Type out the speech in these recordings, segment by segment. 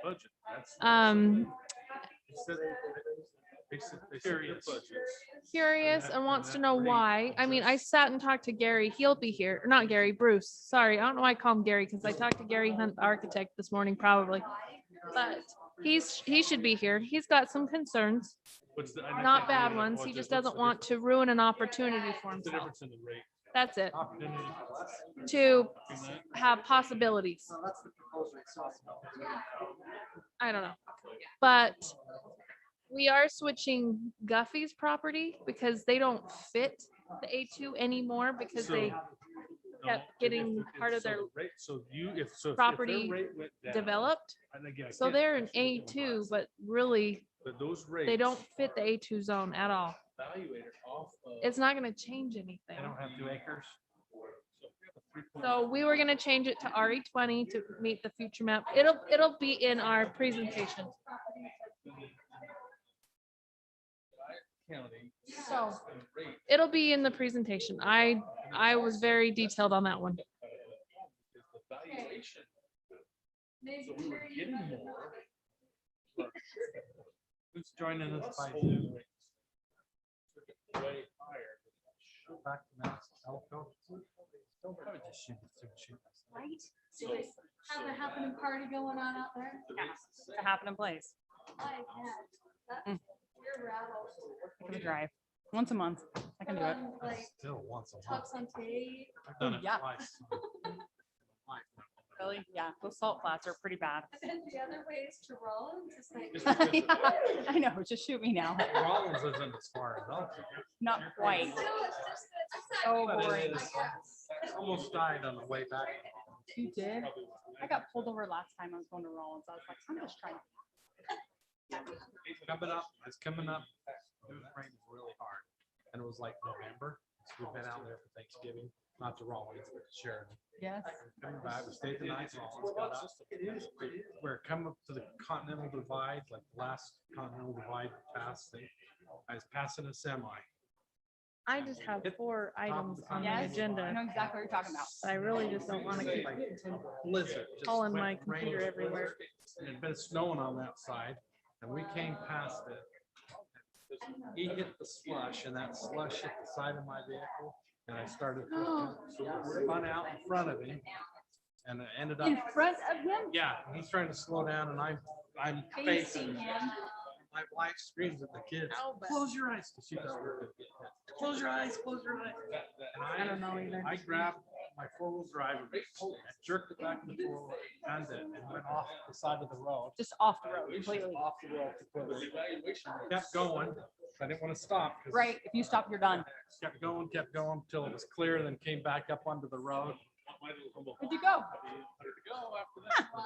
budget. That's curious and wants to know why. I mean, I sat and talked to Gary. He'll be here. Not Gary, Bruce. Sorry, I don't know why I call him Gary because I talked to Gary Hunt, the architect, this morning probably. But he should be here. He's got some concerns, not bad ones. He just doesn't want to ruin an opportunity for What's the himself. difference in the rate? That's it. Opportunity. To have possibilities. I don't know. But we are switching Guffey's property because they don't fit the A2 anymore because they kept getting part of their property developed. So they're an A2, but really they don't fit the A2 zone at all. It's not going to change anything. They don't have 2 acres. So we were going to change it to RE20 to meet the future map. It'll be in our presentation. So it'll be in the presentation. I was very detailed on that one. So we were getting more. Who's joining us by Zoom? Way higher. Back to Mass Telco. Probably just shoot. Right? So they have a happening party going on out there. Yeah, it's a happening place. I can't. You're rattled. I can drive once a month. I can do it. Like Still once a month. tucks on tape. I've done it Yeah. twice. Really? Yeah, those salt flats are pretty bad. And the other way is to Rollins. It's like, Yeah, I know. Just shoot me now. Rollins isn't as far as Elton. Not quite. no, it's just So But it boring. is. Almost died on the way back. You did? I got pulled over last time I was going to Rollins. I was like, I'm just trying. It's coming up. It was raining really hard. And it was like November. So we've been out there for Thanksgiving, not to Rollins, but to Sheridan. Yes. Coming back, we stayed the night. Rollins got up. We're coming up to the Continental Divide, like the last Continental Divide pass thing. I was passing a semi. I just have 4 items on the Yes. I agenda. know exactly what you're talking about. I really just don't want to keep Blizzard. just calling went my rain. computer everywhere. It had been snowing on that side, and we came past it. He hit the slush, and that slush hit the side of my vehicle, and I started to spun out in front of him, and it ended up. in front of him. Yeah, he's trying to slow down, and I'm facing him. My wife screams at the kids, "Close your eyes!" Because she thought we were gonna get hit. Close your eyes, close your eyes. And I don't know either. I grabbed my 4-wheel drive and jerked it back to the 4-wheel and went off the side of the road. Just off the road completely. Off the road. Kept going. I didn't want to stop. 'Cause Right. If you stop, you're done. kept going till it was clear, then came back up onto the road. Where'd you go?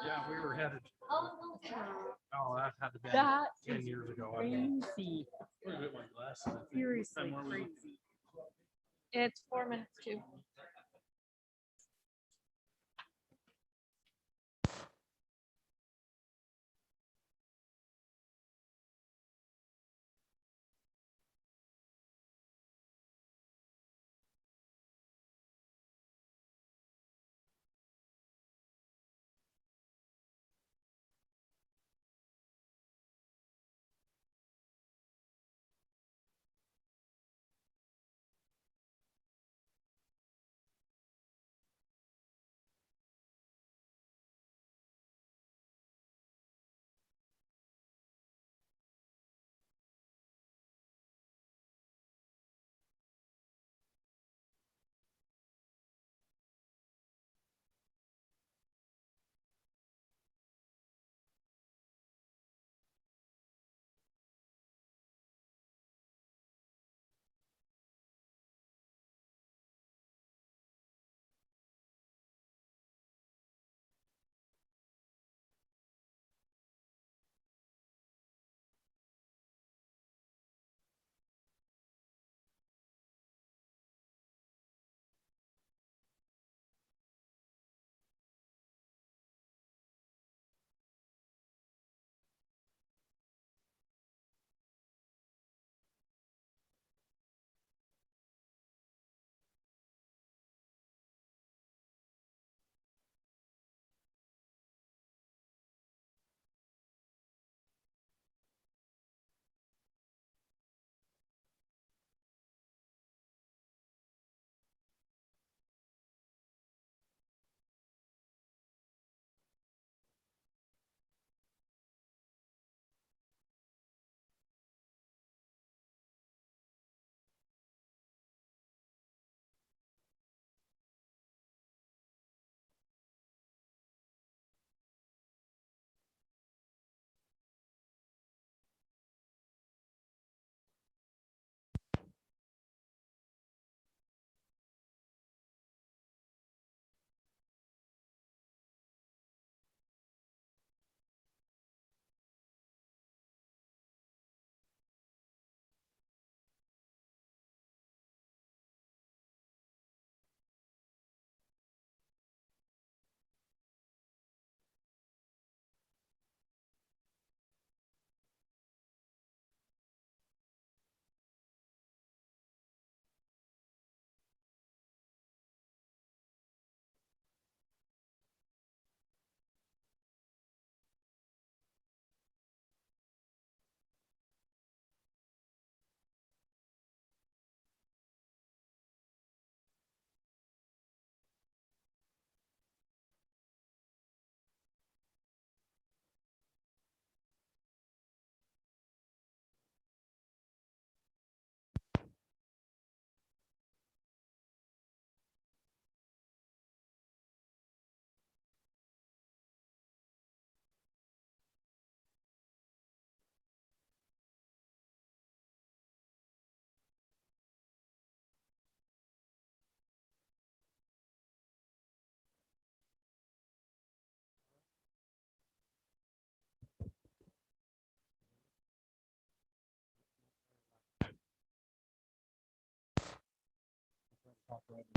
Yeah, we were headed. Oh, that had to be That 10 is years ago. I mean. crazy. Seriously crazy. It's 4 minutes too.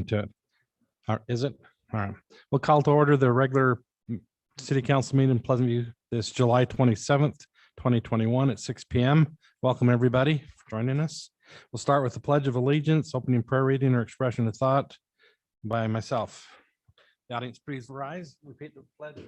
To it. Is it? All right. We'll call to order the regular city council meeting in Pleasantview this July 27th, 2021 at 6 p.m. Welcome, everybody, for joining us. We'll start with the Pledge of Allegiance, opening prayer reading or expression of thought by myself. The audience, please rise. Repeat the pledge.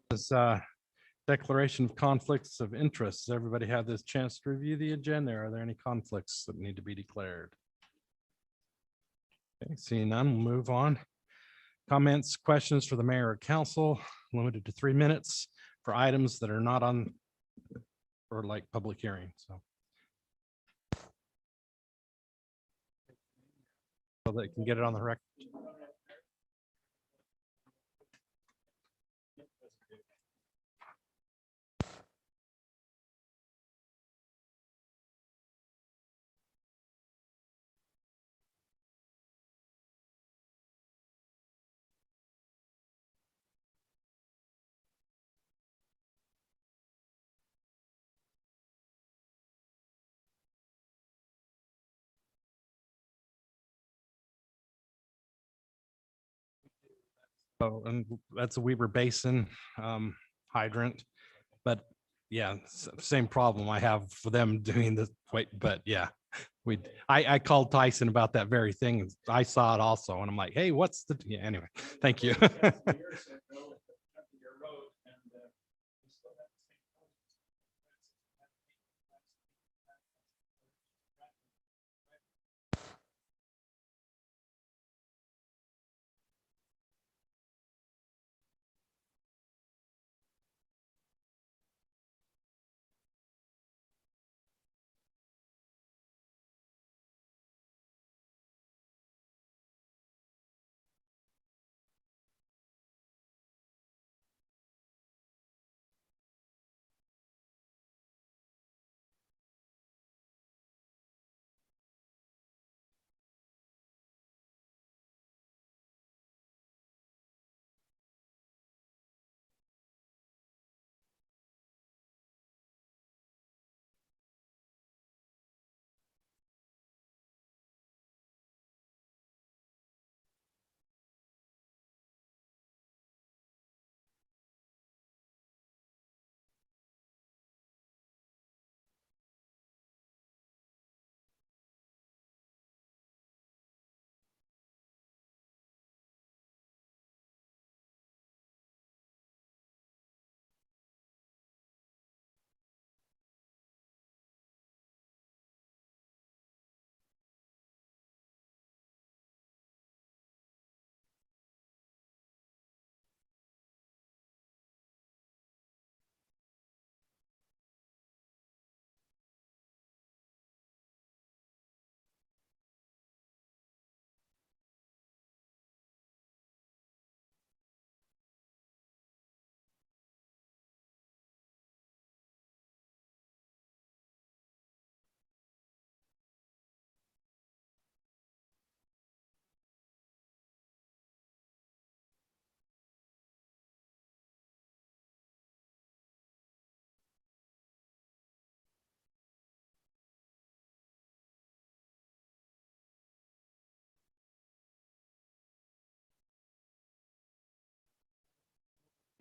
This declaration of conflicts of interest. Does everybody have this chance to review the agenda? Are there any conflicts that need to be declared? Okay, seeing none, we'll move on. Comments, questions for the mayor or council, limited to 3 minutes for items that are not on or like public hearing. So they can get it on the record. Oh, and that's a Weber Basin hydrant, but yeah, same problem I have for them doing this. Wait, but yeah, I called Tyson about that very thing. I saw it also, and I'm like, hey, what's the, yeah, anyway, thank you.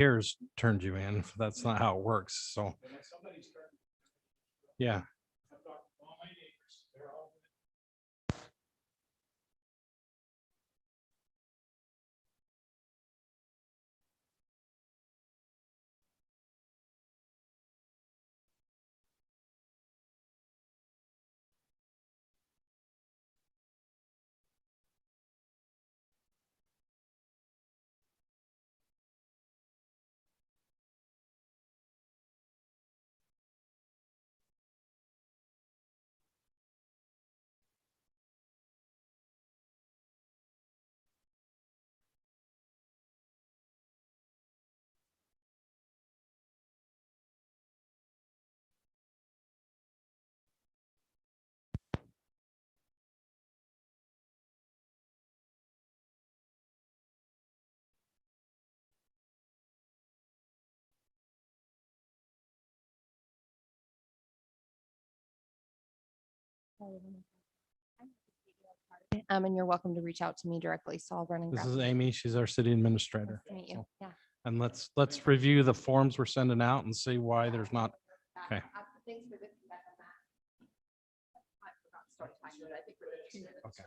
Here's turned you in. That's not how it works. So, yeah. And you're welcome to reach out to me directly. So I'll run and This grab is them. Amy. She's our city administrator. Nice to meet you. So- Yeah. And let's review the forms we're sending out and see why there's not. Okay. Thanks for the feedback on that. I forgot start time, but I think we're at 2 minutes. Okay.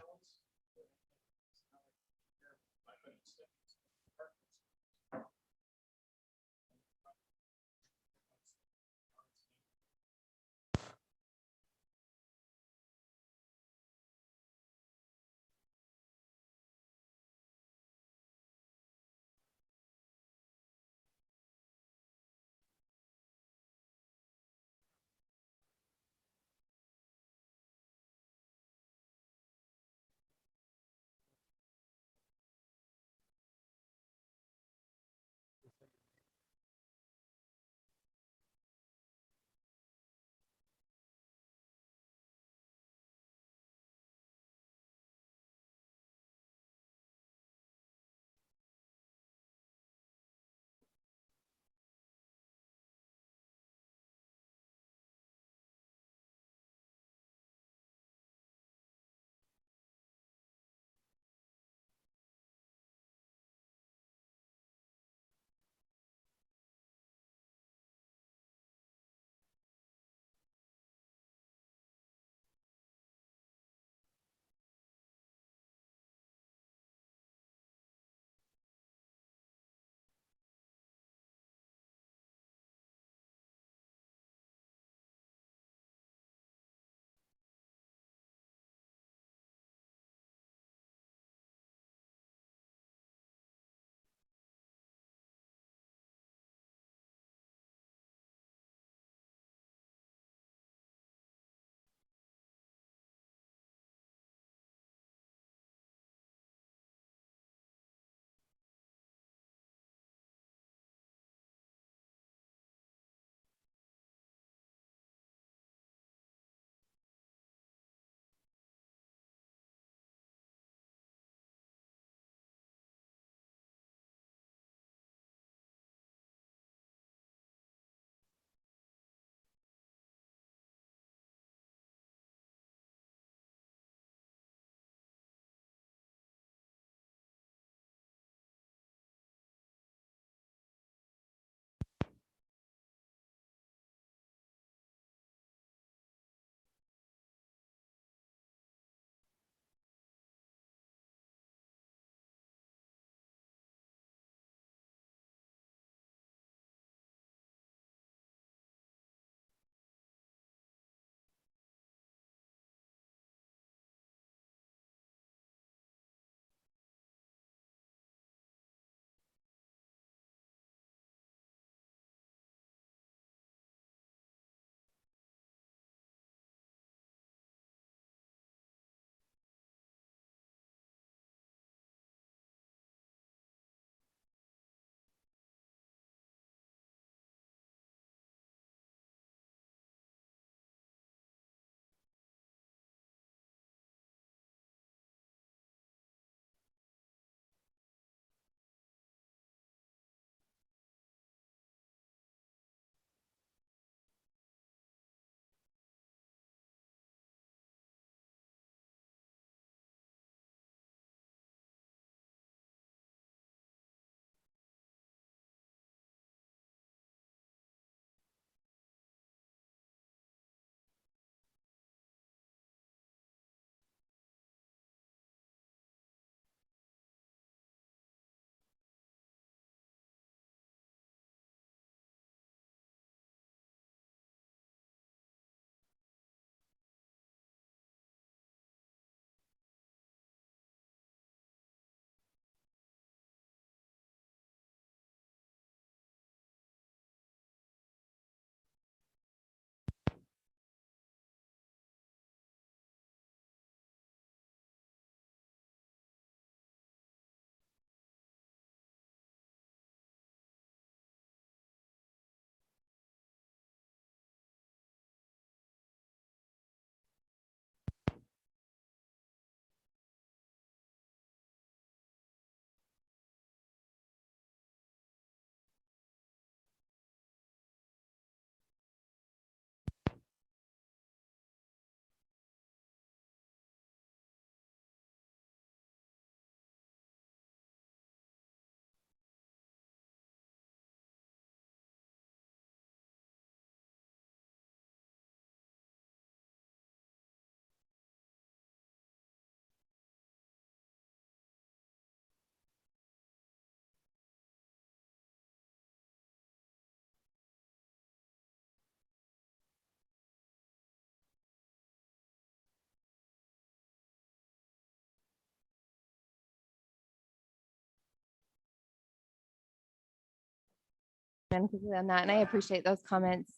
Ben quickly on that, and I appreciate those comments.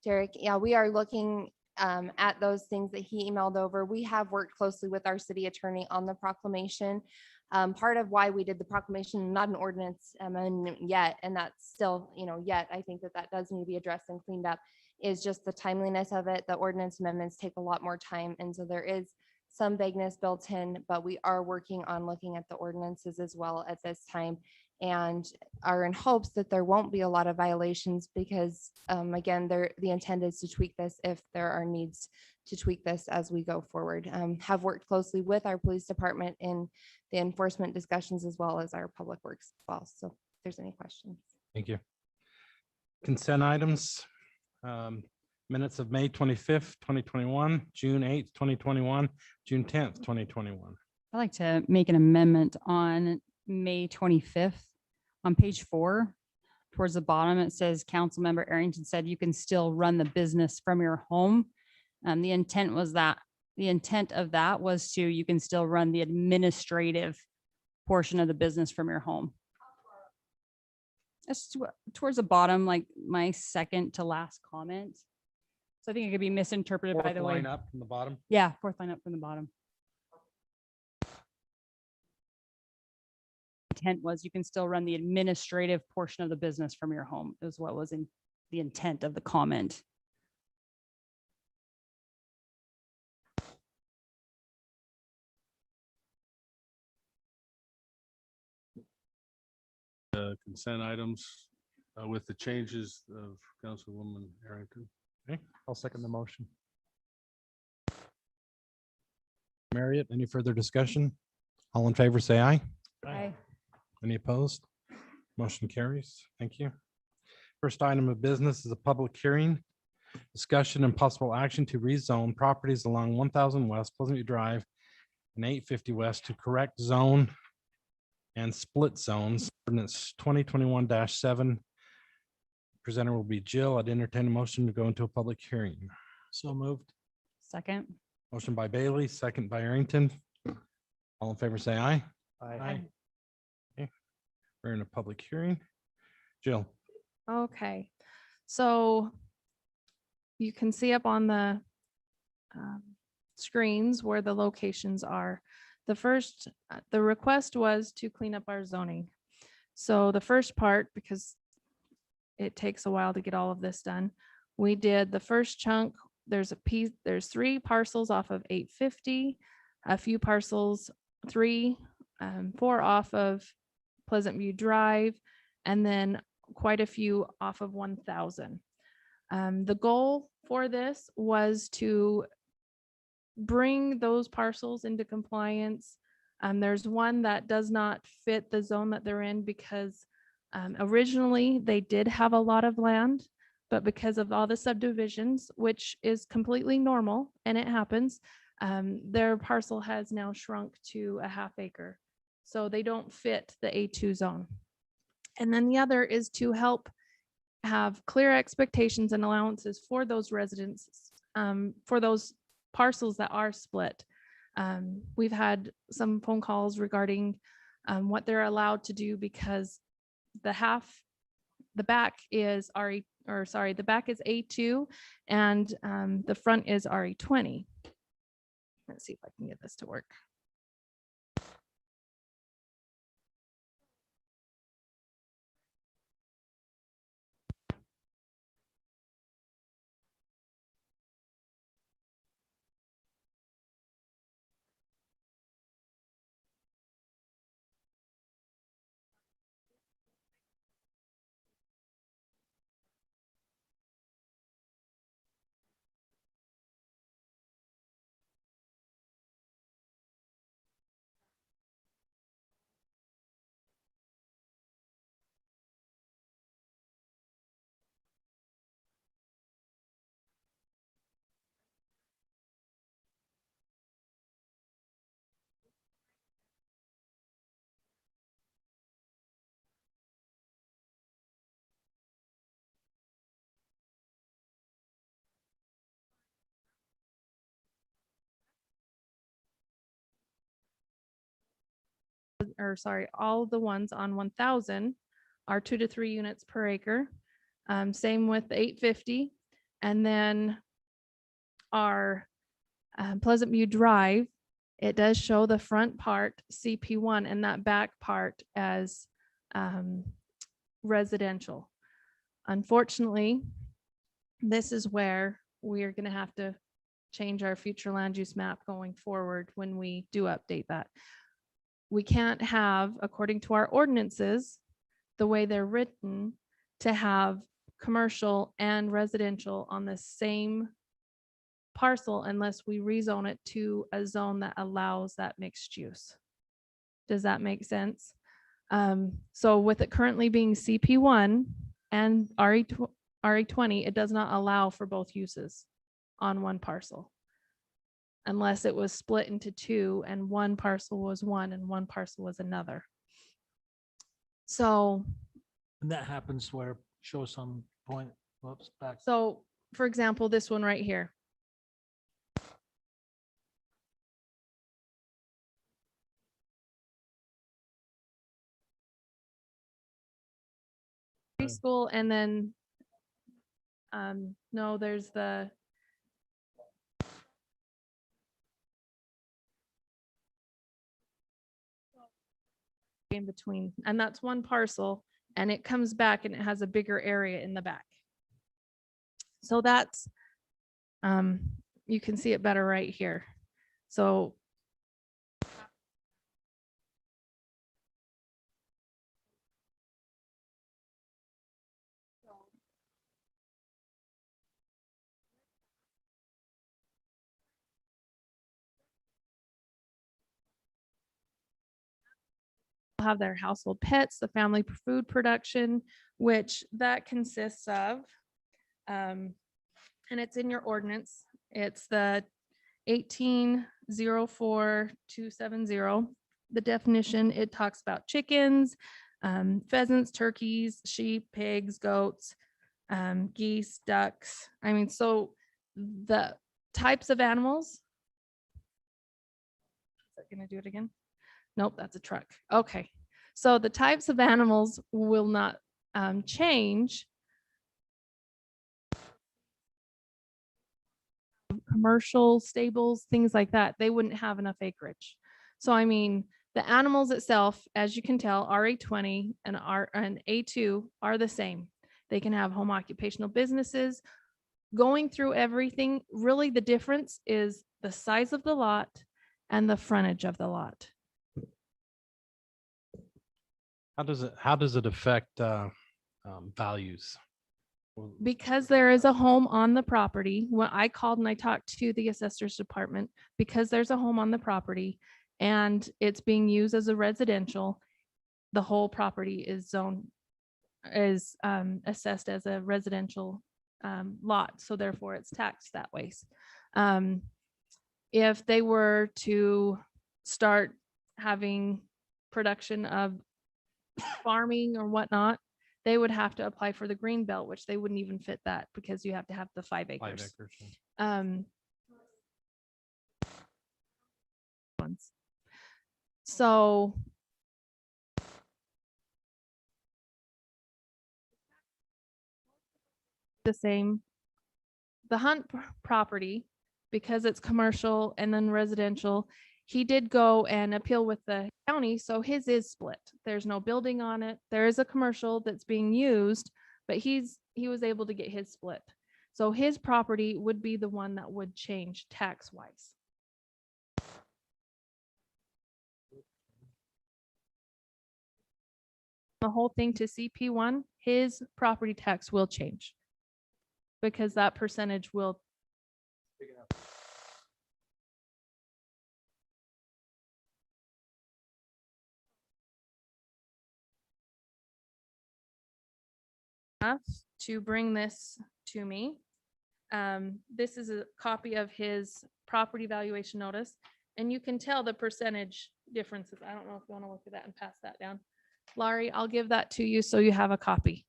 Derek, yeah, we are looking at those things that he emailed over. We have worked closely with our city attorney on the proclamation. Part of why we did the proclamation, not an ordinance amendment yet, and that's still, yet, I think that does need to be addressed and cleaned up, is just the timeliness of it. The ordinance amendments take a lot more time, and so there is some vagueness built in, but we are working on looking at the ordinances as well at this time, and are in hopes that there won't be a lot of violations because, again, the intent is to tweak this if there are needs to tweak this as we go forward. Have worked closely with our police department in the enforcement discussions as well as our public works as well. So if there's any questions. Thank you. Consent items. Minutes of May 25th, 2021, June 8th, 2021, June 10th, 2021. I'd like to make an amendment on May 25th. On page 4, towards the bottom, it says Councilmember Arrington said you can still run the business from your home. The intent of that was to, you can still run the administrative portion of the business from your home. That's towards the bottom, like my second to last comment. So I think it could be misinterpreted by the way. Line up from the bottom. Yeah, fourth line up from the bottom. Intent was you can still run the administrative portion of the business from your home is what was in the intent of the comment. Consent items with the changes of Councilwoman Arrington. Okay, I'll second the motion. Marriott, any further discussion? All in favor, say aye. Aye. Any opposed? Motion carries. Thank you. First item of business is a public hearing. Discussion and possible action to rezone properties along 1000 West Pleasantview Drive and 850 West to correct zone and split zones. Ordinance 2021-7. Presenter will be Jill. I'd entertain a motion to go into a public hearing. So moved. Second. Motion by Bailey, second by Arrington. All in favor, say aye. Aye. Okay. We're in a public hearing. Jill. Okay, so you can see up on the screens where the locations are. The request was to clean up our zoning. So the first part, because it takes a while to get all of this done, we did the first chunk. There's 3 parcels off of 850, a few parcels, 4 off of Pleasantview Drive, and then quite a few off of 1000. The goal for this was to bring those parcels into compliance. There's one that does not fit the zone that they're in because originally they did have a lot of land, but because of all the subdivisions, which is completely normal and it happens, their parcel has now shrunk to a ½ acre. So they don't fit the A2 zone. And then the other is to help have clear expectations and allowances for those residents, for those parcels that are split. We've had some phone calls regarding what they're allowed to do because the back is the back is A2 and the front is RE20. Let's see if I can get this to work. All the ones on 1000 are 2 to 3 units per acre. Same with the 850. And then our Pleasantview Drive, it does show the front part CP1 and that back part as residential. Unfortunately, this is where we are going to have to change our future land use map going forward when we do update that. We can't have, according to our ordinances, the way they're written, to have commercial and residential on the same parcel unless we rezone it to a zone that allows that mixed use. Does that make sense? So with it currently being CP1 and RE20, it does not allow for both uses on one parcel unless it was split into two and one parcel was one and one parcel was another. So And that happens where, show some point, whoops, back. So for example, this one right here. Preschool and then, no, there's the in between, and that's one parcel, and it comes back and it has a bigger area in the back. So that's, you can see it better right here. So have their household pets, the family food production, which that consists of, and it's in your ordinance. It's the 1804-270. The definition, it talks about chickens, pheasants, turkeys, sheep, pigs, goats, geese, ducks. I mean, so the types of animals. Is that gonna do it again? Nope, that's a truck. Okay. So the types of animals will not change. Commercial stables, things like that, they wouldn't have enough acreage. So I mean, the animals itself, as you can tell, RE20 and A2 are the same. They can have home occupational businesses. Going through everything, really the difference is the size of the lot and the frontage of the lot. How does it affect values? Because there is a home on the property, when I called and I talked to the assessor's department, because there's a home on the property and it's being used as a residential, the whole property is assessed as a residential lot. So therefore it's taxed that way. If they were to start having production of farming or whatnot, they would have to apply for the green belt, which they wouldn't even fit that because you have to have the 5 acres. 5 acres. Yeah. So the same, the Hunt property, because it's commercial and then residential, he did go and appeal with the county, so his is split. There's no building on it. There is a commercial that's being used, but he was able to get his split. So his property would be the one that would change tax-wise. The whole thing to CP1, his property tax will change because that percentage will. To bring this to me. This is a copy of his property valuation notice, and you can tell the percentage differences. I don't know if you want to look at that and pass that down. Laurie, I'll give that to you so you have a copy.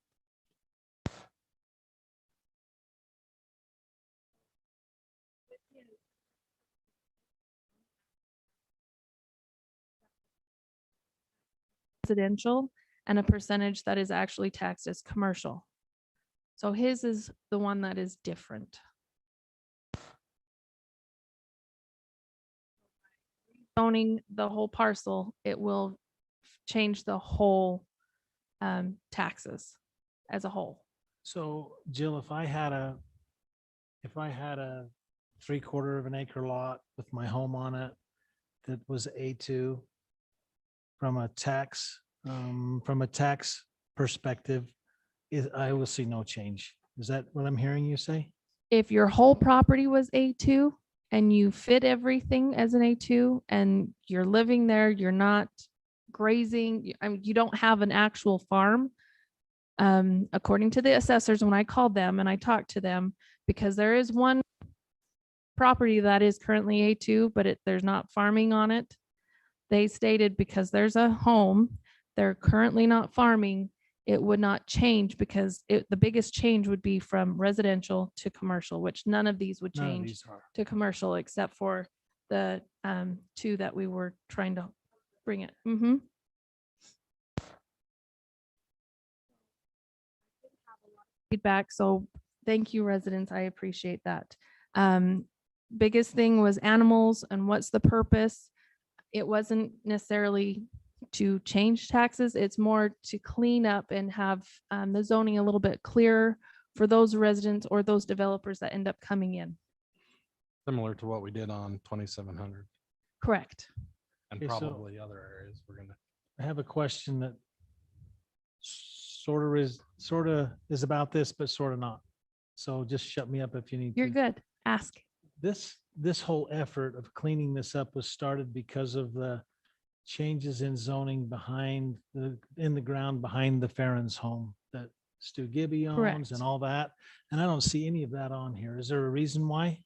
Residential, and a percentage that is actually taxed as commercial. So his is the one that is different. Owning the whole parcel, it will change the whole taxes as a whole. So Jill, if I had a 3/4 of an acre lot with my home on it that was A2 from a tax perspective, I will see no change. Is that what I'm hearing you say? If your whole property was A2 and you fit everything as an A2 and you're living there, you're not grazing, I mean, you don't have an actual farm. According to the assessors, when I called them and I talked to them, because there is one property that is currently A2, but there's not farming on it. They stated because there's a home, they're currently not farming, it would not change because the biggest change would be from residential to commercial, which none of these would None of change these are. to commercial except for the two that we were trying to bring it. Feedback. So thank you, residents. I appreciate that. Biggest thing was animals and what's the purpose? It wasn't necessarily to change taxes. It's more to clean up and have the zoning a little bit clearer for those residents or those developers that end up coming in. Similar to what we did on 2700 Correct. and Okay, so- probably other areas we're gonna. I have a question that sort of is about this, but sort of not. So just shut me up if you need to. You're good. Ask. This whole effort of cleaning this up was started because of the changes in zoning in the ground behind the Farron's home that Stu Gibby owns Correct. and all that. And I don't see any of that on here. Is there a reason why?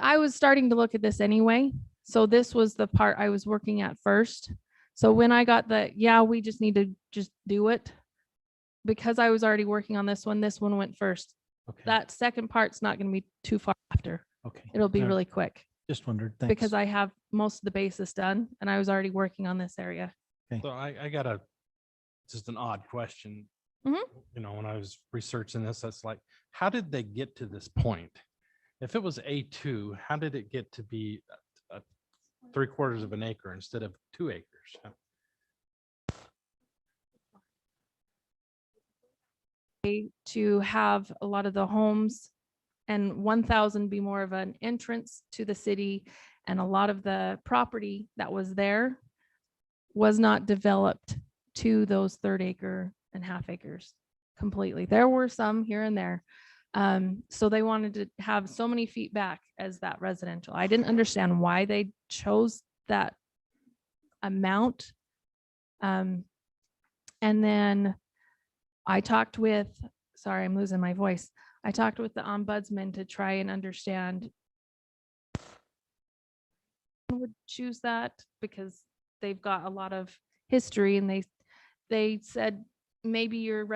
I was starting to look at this anyway. So this was the part I was working at first. So when I got we just need to just do it. Because I was already working on this one went first. Okay. That second part's not going to be too far after. Okay. It'll be All right. really quick Just wondered. Thanks. because I have most of the basis done and I was already working on this area. So I got just an odd question. Mhm. You know, when I was researching this, that's like, how did they get to this point? If it was A2, how did it get to be 3/4 of an acre instead of 2 acres? To have a lot of the homes and 1,000 be more of an entrance to the city. And a lot of the property that was there was not developed to those 1/3 acre and 1/2 acres completely. There were some here and there. So they wanted to have so many feet back as that residential. I didn't understand why they chose that amount. And then I talked with, sorry, I'm losing my voice. I talked with the ombudsman to try and understand who would choose that because they've got a lot of history and they said maybe your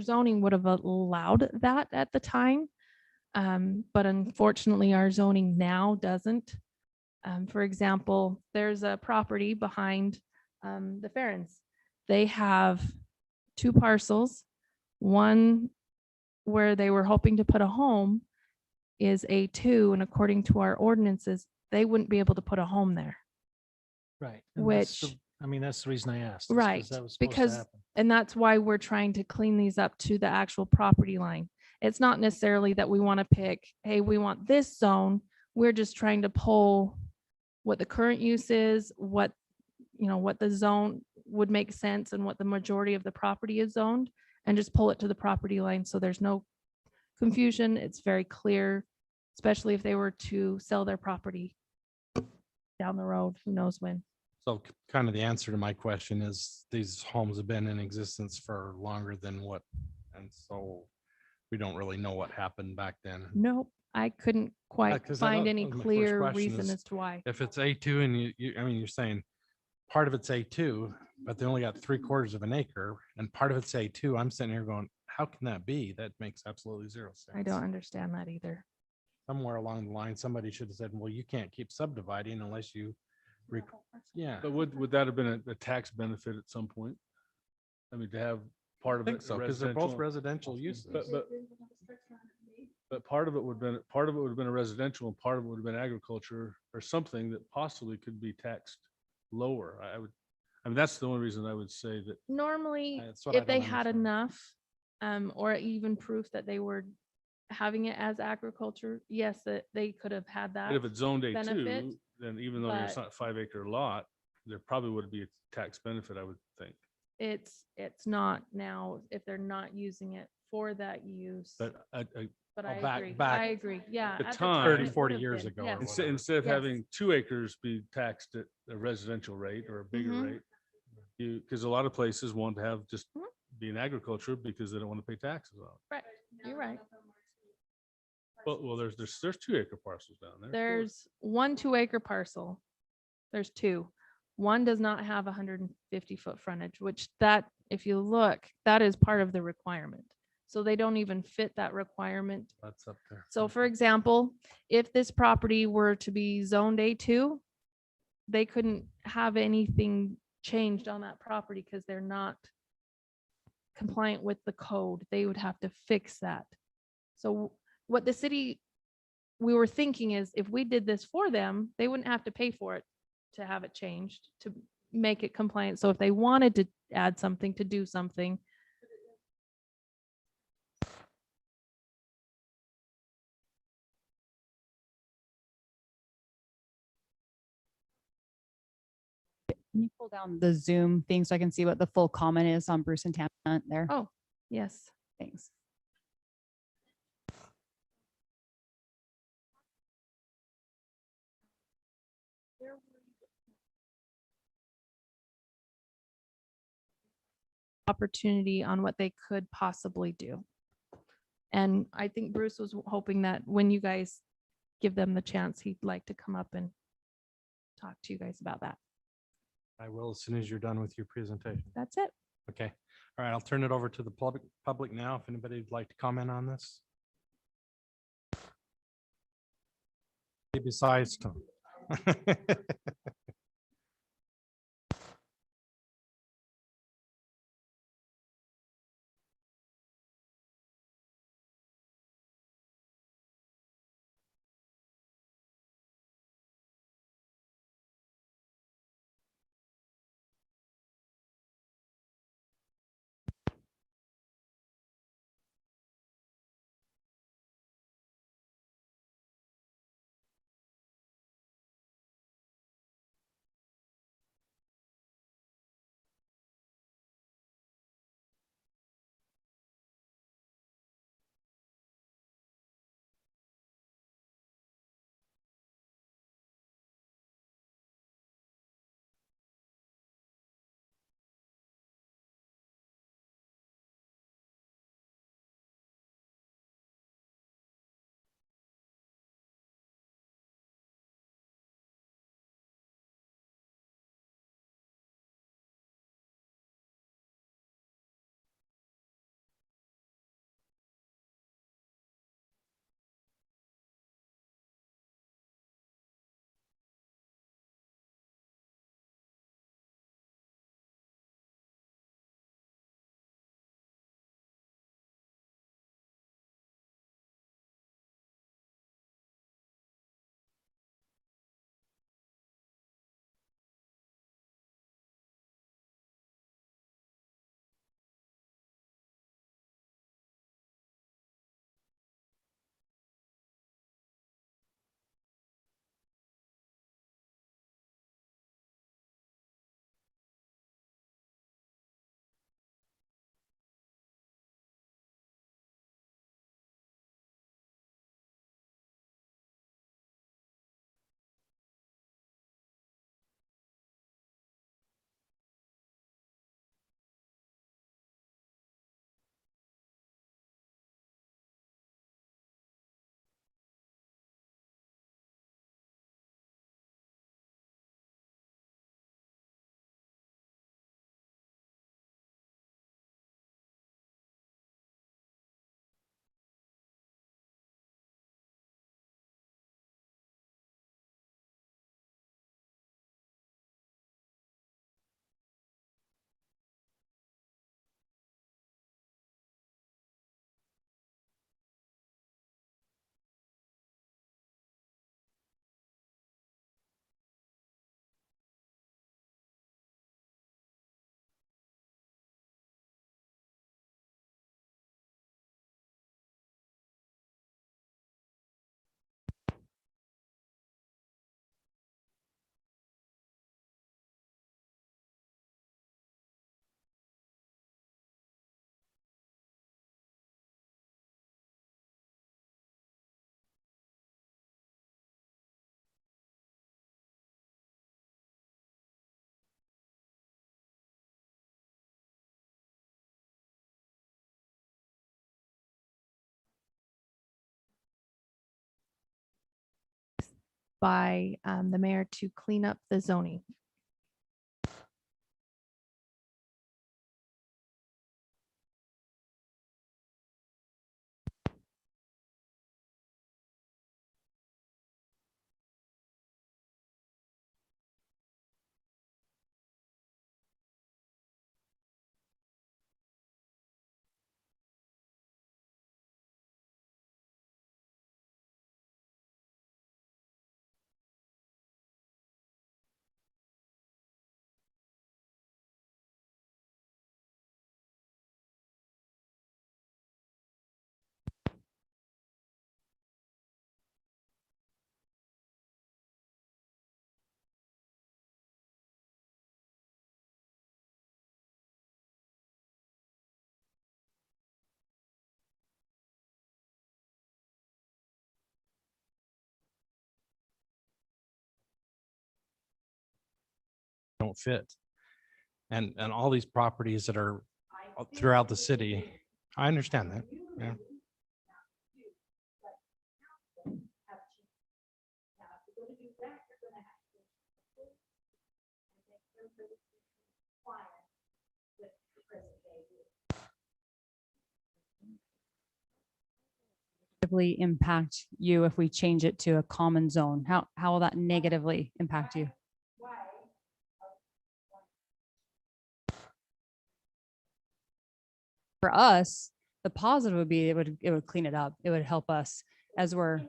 zoning would have allowed that at the time. But unfortunately our zoning now doesn't. For example, there's a property behind the Farrens. They have 2 parcels. One where they were hoping to put a home is A2, and according to our ordinances, they wouldn't be able to put a home there. Right. Which- that's the reason I asked. is 'cause Right, that was supposed to because- happen. And that's why we're trying to clean these up to the actual property line. It's not necessarily that we want to pick, hey, we want this zone. We're just trying to pull what the current use is, what the zone would make sense and what the majority of the property is zoned, and just pull it to the property line. So there's no confusion. It's very clear, especially if they were to sell their property down the road, who knows when. So kind of the answer to my question is these homes have been in existence for longer than what, and so we don't really know what happened back then. Nope, I couldn't quite 'cause find that any was my first clear question reason is as to why. If it's A2 and you're saying part of it's A2, but they only got 3/4 of an acre and part of it's A2, I'm sitting here going, how can that be? That makes absolutely zero sense. I don't understand that either. Somewhere along the line, somebody should have said, well, you can't keep subdividing unless you, yeah. But would that have been a tax benefit at some point? I mean, to have part I of think it so, because they're both residential. residential uses. But part of it would have been a residential and part of it would have been agriculture or something that possibly could be taxed lower. I mean, that's the only reason I would say that. Normally, That's what I if they don't had understand. enough, or even proof that they were having it as agriculture, yes, that they could have had that. But if it's zoned A2, benefit, then even though it's but- not a 5-acre lot, there probably would be a tax benefit, I would think. It's not now if they're not using it for that use. But But Well, I agree. back I agree. Yeah. the at time- 30, it 40 would have years been, ago or yes. whatever. instead of Yes. having 2 acres be taxed at a residential rate or a bigger Mhm. rate, because a lot of places want to have just Mhm. be in agriculture because they don't want to pay taxes on it. Right. You're right. Well, there's 2-acre parcels down there. There's 1 2-acre parcel. There's 2. One does not have 150-foot frontage, which that, if you look, that is part of the requirement. So they don't even fit that requirement. That's up there. So for example, if this property were to be zoned A2, they couldn't have anything changed on that property because they're not compliant with the code. They would have to fix that. So what the city, we were thinking is if we did this for them, they wouldn't have to pay for it to have it changed, to make it compliant. So if they wanted to add something, to do something, Can you pull down the Zoom thing so I can see what the full comment is on Bruce and Tana there? oh, yes. Thanks. Opportunity on what they could possibly do. And I think Bruce was hoping that when you guys give them the chance, he'd like to come up and talk to you guys about that. I will as soon as you're done with your presentation. That's it. Okay. All right. I'll turn it over to the public now. If anybody would like to comment on this. Besides Tom. by the mayor to clean up the zoning. don't fit. And all these properties that are throughout the city, I understand that. Yeah. Negatively impact you if we change it to a common zone? How will that negatively impact you? For us, the positive would be it would clean it up. It would help us as we're.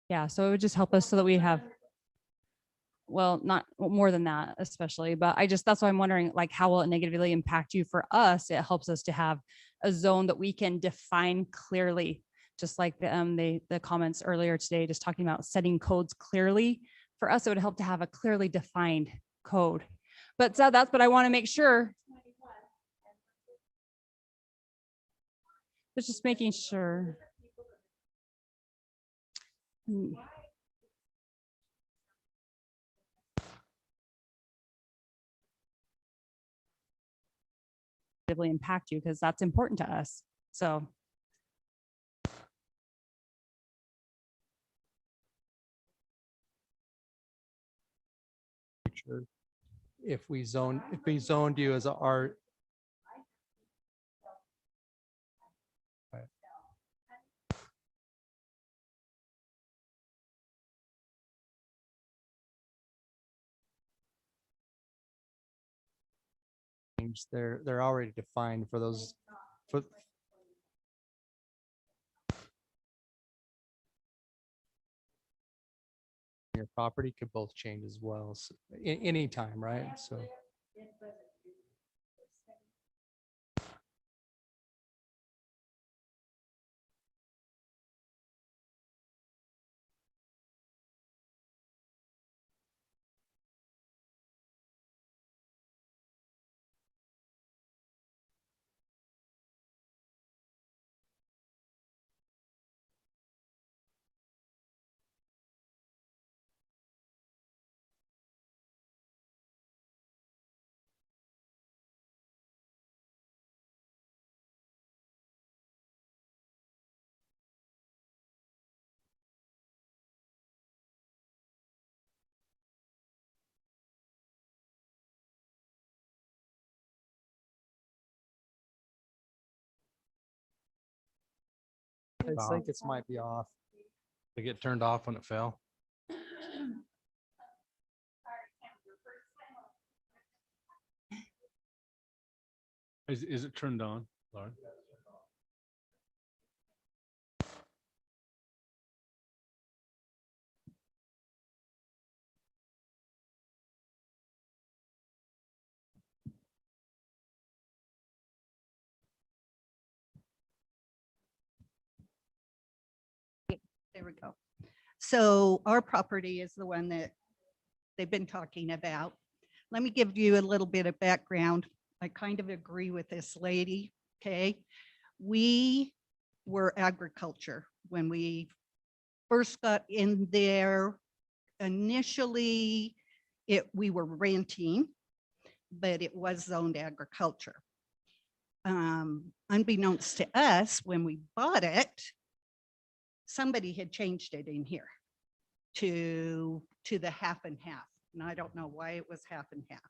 Yeah, so it would just help us so that we have, well, not more than that, especially, but that's why I'm wondering, like, how will it negatively impact you? For us, it helps us to have a zone that we can define clearly, just like the comments earlier today, just talking about setting codes clearly. For us, it would help to have a clearly defined code. But so but I want to make sure. But just making sure. Impact you because that's important to us. So if we zoned you as a R. They're already defined for those. Your property could both change as well, so, anytime, right? So. I think it might be off. They get turned off when it fell. Is it turned on, Lauren? There we go. So our property is the one that they've been talking about. Let me give you a little bit of background. I kind of agree with this lady, okay? We were agriculture when we first got in there. Initially, we were renting, but it was zoned agriculture. Unbeknownst to us, when we bought it, somebody had changed it in here to the half and half. And I don't know why it was half and half.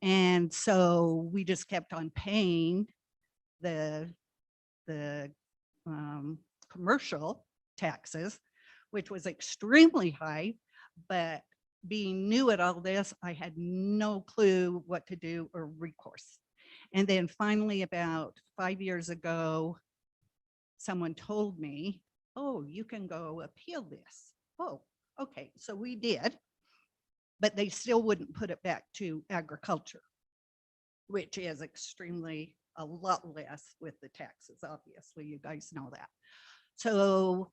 And so we just kept on paying the commercial taxes, which was extremely high, but being new at all this, I had no clue what to do or recourse. And then finally, about 5 years ago, someone told me, oh, you can go appeal this. Oh, okay. So we did, but they still wouldn't put it back to agriculture, which is extremely a lot less with the taxes. Obviously, you guys know that. So,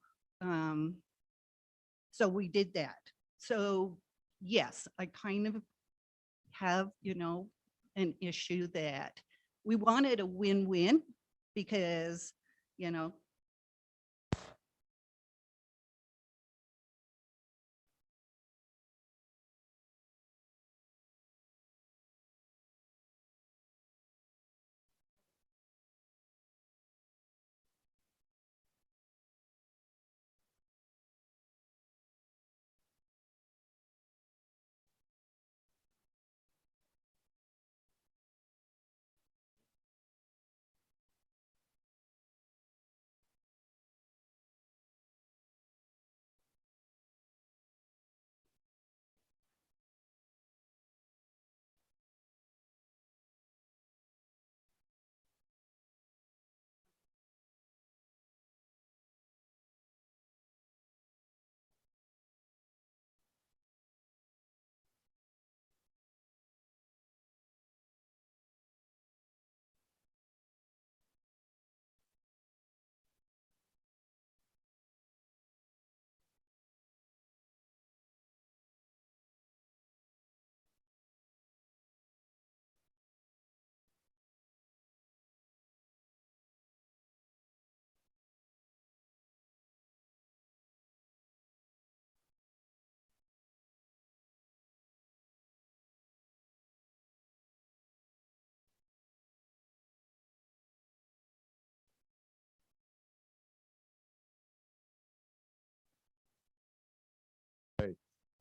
so we did that. So yes, I kind of have, you know, an issue that we wanted a win-win because, you know,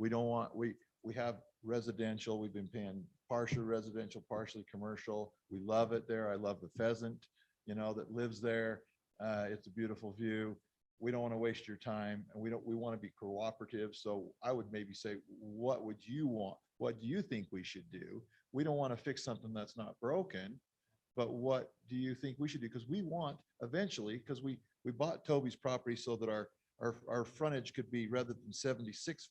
We don't want, we have residential, we've been paying partially residential, partially commercial. We love it there. I love the pheasant, you know, that lives there. It's a beautiful view. We don't want to waste your time, and we want to be cooperative. So I would maybe say, what would you want? What do you think we should do? We don't want to fix something that's not broken, but what do you think we should do? Because we want eventually, because we bought Toby's property so that our frontage could be, rather than 76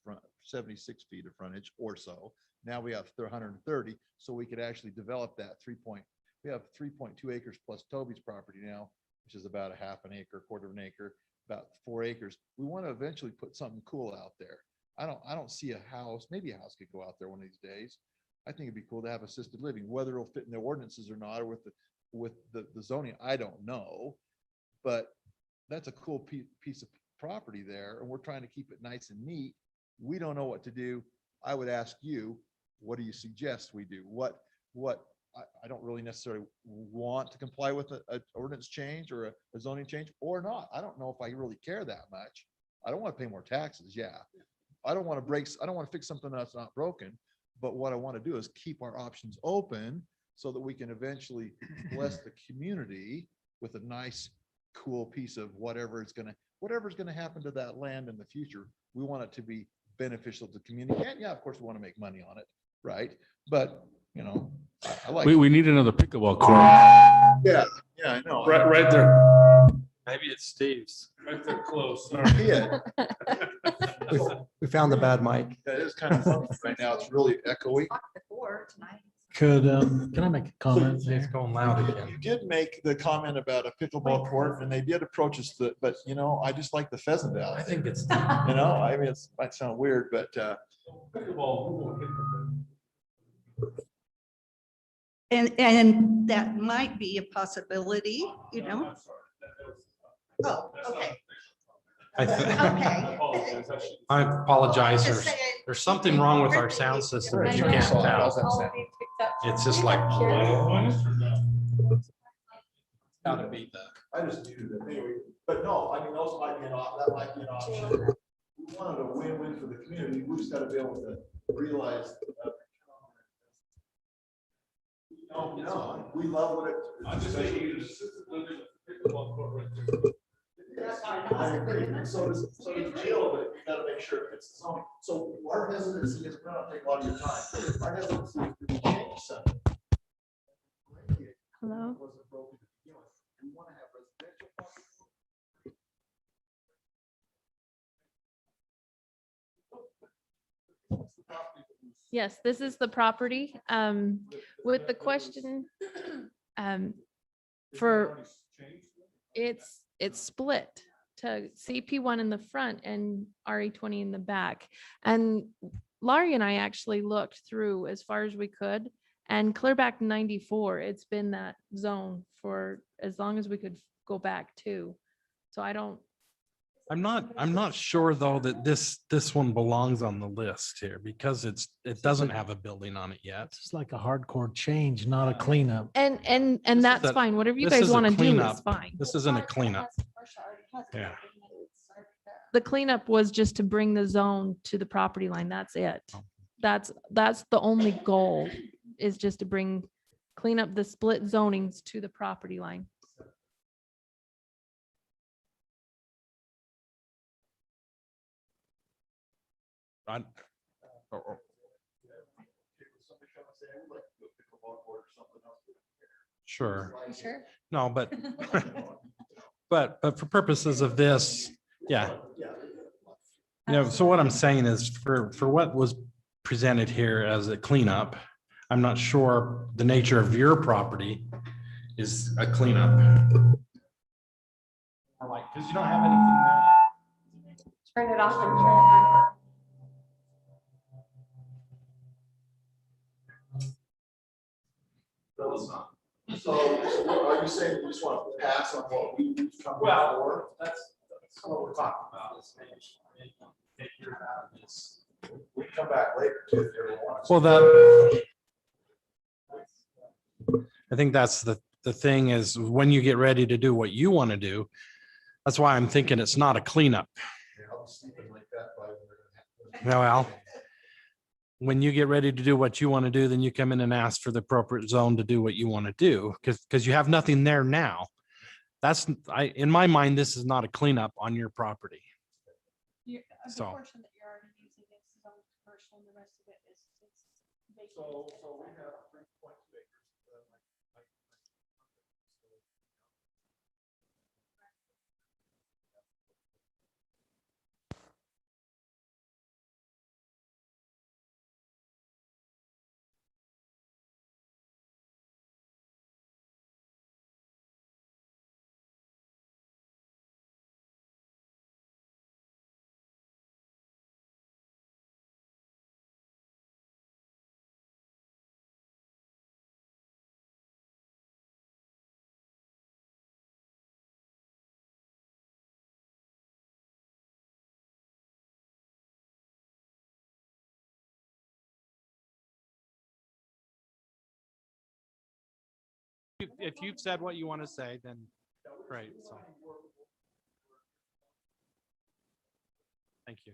feet of frontage or so, now we have 130, so we could actually develop that we have 3.2 acres plus Toby's property now, which is about a half an acre, quarter of an acre, about 4 acres. We want to eventually put something cool out there. I don't see a house, maybe a house could go out there one of these days. I think it'd be cool to have assisted living, whether it'll fit in the ordinances or not, or with the zoning, I don't know, but that's a cool piece of property there, and we're trying to keep it nice and neat. We don't know what to do. I would ask you, what do you suggest we do? I don't really necessarily want to comply with an ordinance change or a zoning change or not. I don't know if I really care that much. I don't want to pay more taxes. Yeah. I don't want to fix something that's not broken, but what I want to do is keep our options open so that we can eventually bless the community with a nice, cool piece of whatever's going to happen to that land in the future. We want it to be beneficial to the community. And yeah, of course we want to make money on it. Right. But you know, I like, We need another pickleball court. yeah, I know. Right there. Maybe it's Steve's. Right there close. Yeah, We found the bad mic. that is kind of funny right now. It's really echoey. Before tonight. Could, can I make a comment It's there? going loud again. You did make the comment about a pickleball court, and they did approach us, but you know, I just like the pheasant out. I think it's. You know, I mean, it might sound weird, but and that might be a possibility, you know? Oh, okay. Okay. I apologize. Just There's, saying. there's something wrong with our sound system. If you can't How's tell. that sound? It's just like. Gotta be the. I just knew that. Anyway, But no, I mean, those might be that might be an option. We wanted a win-win for the community. We just gotta be able to realize. No, we love what it. I'm just saying, you just pickleball court right there. Yes, I agree. And so does Jill, but you gotta make sure it's zoning. So our hesitancy is gonna take a lot of your time. Our hesitancy is to change something. Hello? Wasn't broken to begin with. We wanna have residential. Yes, this is the property. With the question, for, it's split to CP1 in the front and RE20 in the back. And Laurie and I actually looked through as far as we could, and clear back to 94, it's been that zone for as long as we could go back to. So I'm not sure though that this one belongs on the list here because it doesn't have a building on it yet. It's like a hardcore change, not a cleanup. and This that's is a- fine. Whatever you this guys is a want to do is cleanup. fine. This isn't a cleanup. Yeah. The cleanup was just to bring the zone to the property line. That's it. That's the only goal, is just to clean up the split zonings to the property line. I- Sure. Sure. No, but, but for purposes of this, yeah. So what I'm saying is for what was presented here as a cleanup, I'm not sure the nature of your property is a cleanup. Or like, because you don't have anything there. Turn it off and turn it on. No, it's not. So are you saying you just want to pass on what we come before? That's what we're talking about, is maybe take yours out of this. We can come back later too if you ever want. Well, that, I think that's the thing is when you get ready to do what you want to do, that's why I'm thinking it's not a cleanup. Yeah, I'll be sleeping like that by when we're gonna have- Well, when you get ready to do what you want to do, then you come in and ask for the appropriate zone to do what you want to do, because you have nothing there now. That's, in my mind, this is not a cleanup on your property. The So- portion that you're already using is zone commercial, and the rest of it is vacant. So we have 3.2 acres. If you've said what you want to say, then great. So. Thank you.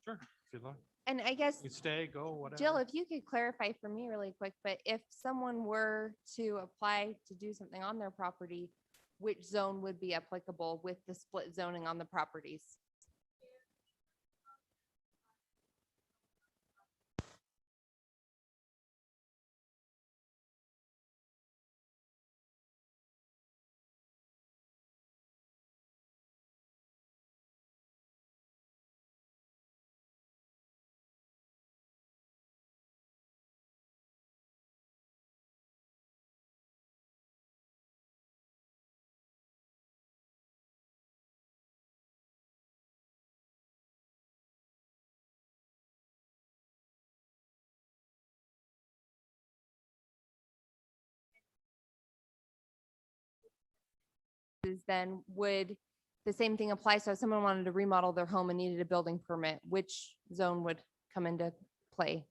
Sure. If you'd like. And I guess, You stay, go, whatever. Jill, if you could clarify for me really quick, but if someone were to apply to do something on their property, which zone would be applicable with the split zoning on the properties? Then would the same thing apply? So if someone wanted to remodel their home and needed a building permit, which zone would come into play?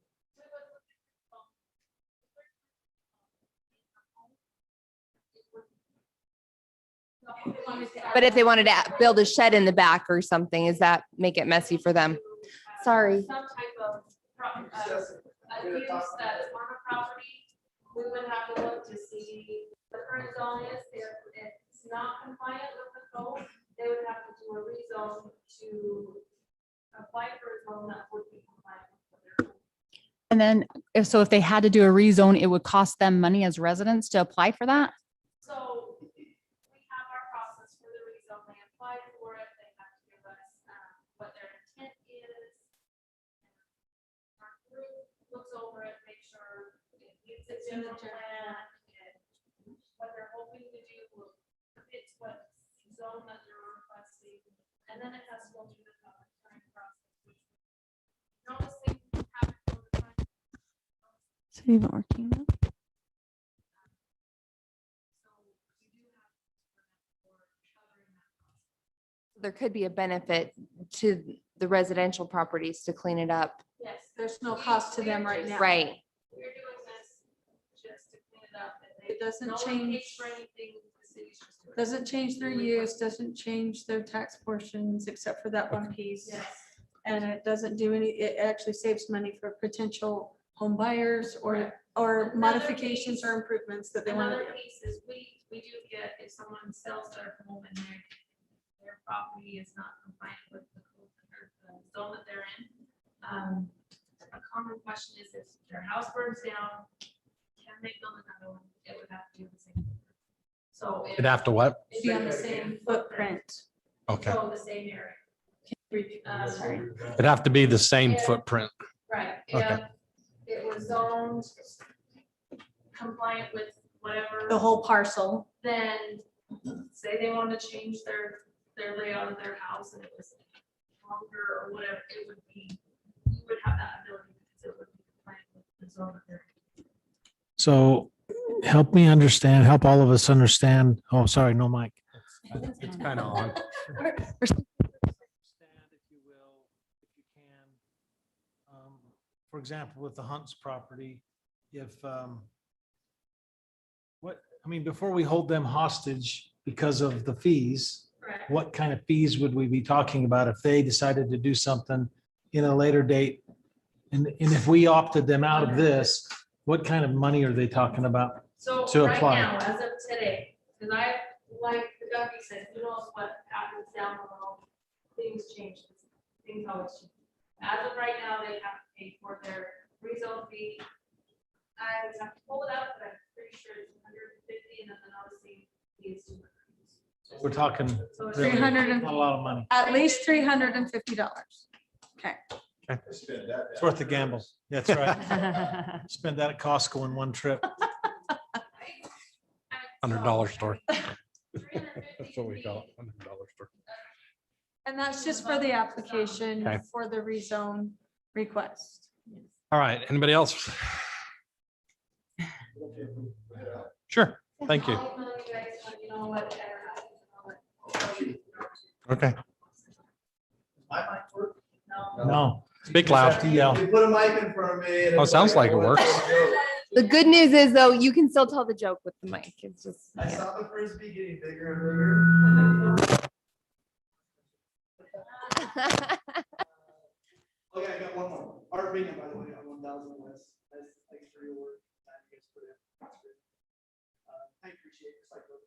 But if they wanted to build a shed in the back or something, does that make it messy for them? Sorry. Some type of use that's on the property, we would have to look to see the current zone is, if it's not compliant with the code, they would have to do a rezone to apply for a zone that would be compliant with their. And then if they had to do a rezone, it would cost them money as residents to apply for that? So we have our process for the rezone. They apply for it. They have to give us what their intent is. Our group looks over it, make sure it meets the general plan and what they're hoping to do fits what zone that they're requesting. And then it has to go through the current process. Notice things happen all the time. So you've been working on that? There could be a benefit to the residential properties to clean it up. Yes. There's no cost to them right now. Right. We're doing this just to clean it up. It doesn't No one change, pays for anything. The city's just doing it. doesn't change their use, doesn't change their tax portions except for that one piece. Yes. And it doesn't do any, it actually saves money for potential home buyers or modifications or improvements that they want to Another do. piece is we do get, if someone sells their home and their property is not compliant with the code or the zone that they're in. A common question is if their house burns down, can they build another one? It would have to do the same. So. It'd have to what? it'd Be on the same footprint. Okay. So the same area. Sorry. It'd have to be the same footprint. Right, Okay. if it was zoned compliant with whatever. The whole parcel. Then say they want to change their layout of their house and it was longer or whatever, it would be, you would have that ability because it would be compliant with the zone that they're. So help me understand, help all of us understand. Oh, sorry, no mic. It's kind of on. Understand, if you will, if you can. For example, with the Hunts property, if, before we hold them hostage because of the fees, Correct. what kind of fees would we be talking about if they decided to do something in a later date? And if we opted them out of this, what kind of money are they talking about? So To right apply. now, as of today, because like the Duffy said, who knows what happens down the road, things change, things always change. As of right now, they have to pay for their rezone fee. I would have to pull it out, but I'm pretty sure it's 150 and then the noticing fee is 200. We're talking So it's really 300 and- not a lot of money. At least $350. Okay. It's worth the gamble. That's right. Spend that at Costco in one trip. $100 store. That's what we call it. $100 store. And that's just for the application Okay. for the rezone request. All right. Anybody else? Sure. Thank you. I'll email you guys, let you know what Okay. No. Speak You just have loud. to yell. You put a mic in front of me. and Oh, it's sounds like it well, works. The good news is though, you can still tell the joke with the mic. It's just. I yeah. saw the frisbee getting bigger and bigger. Okay, I got one more. Art Bingham, by the way, on 1000 West. Thanks for your work. Time you guys put in. That's great. I appreciate your cycle.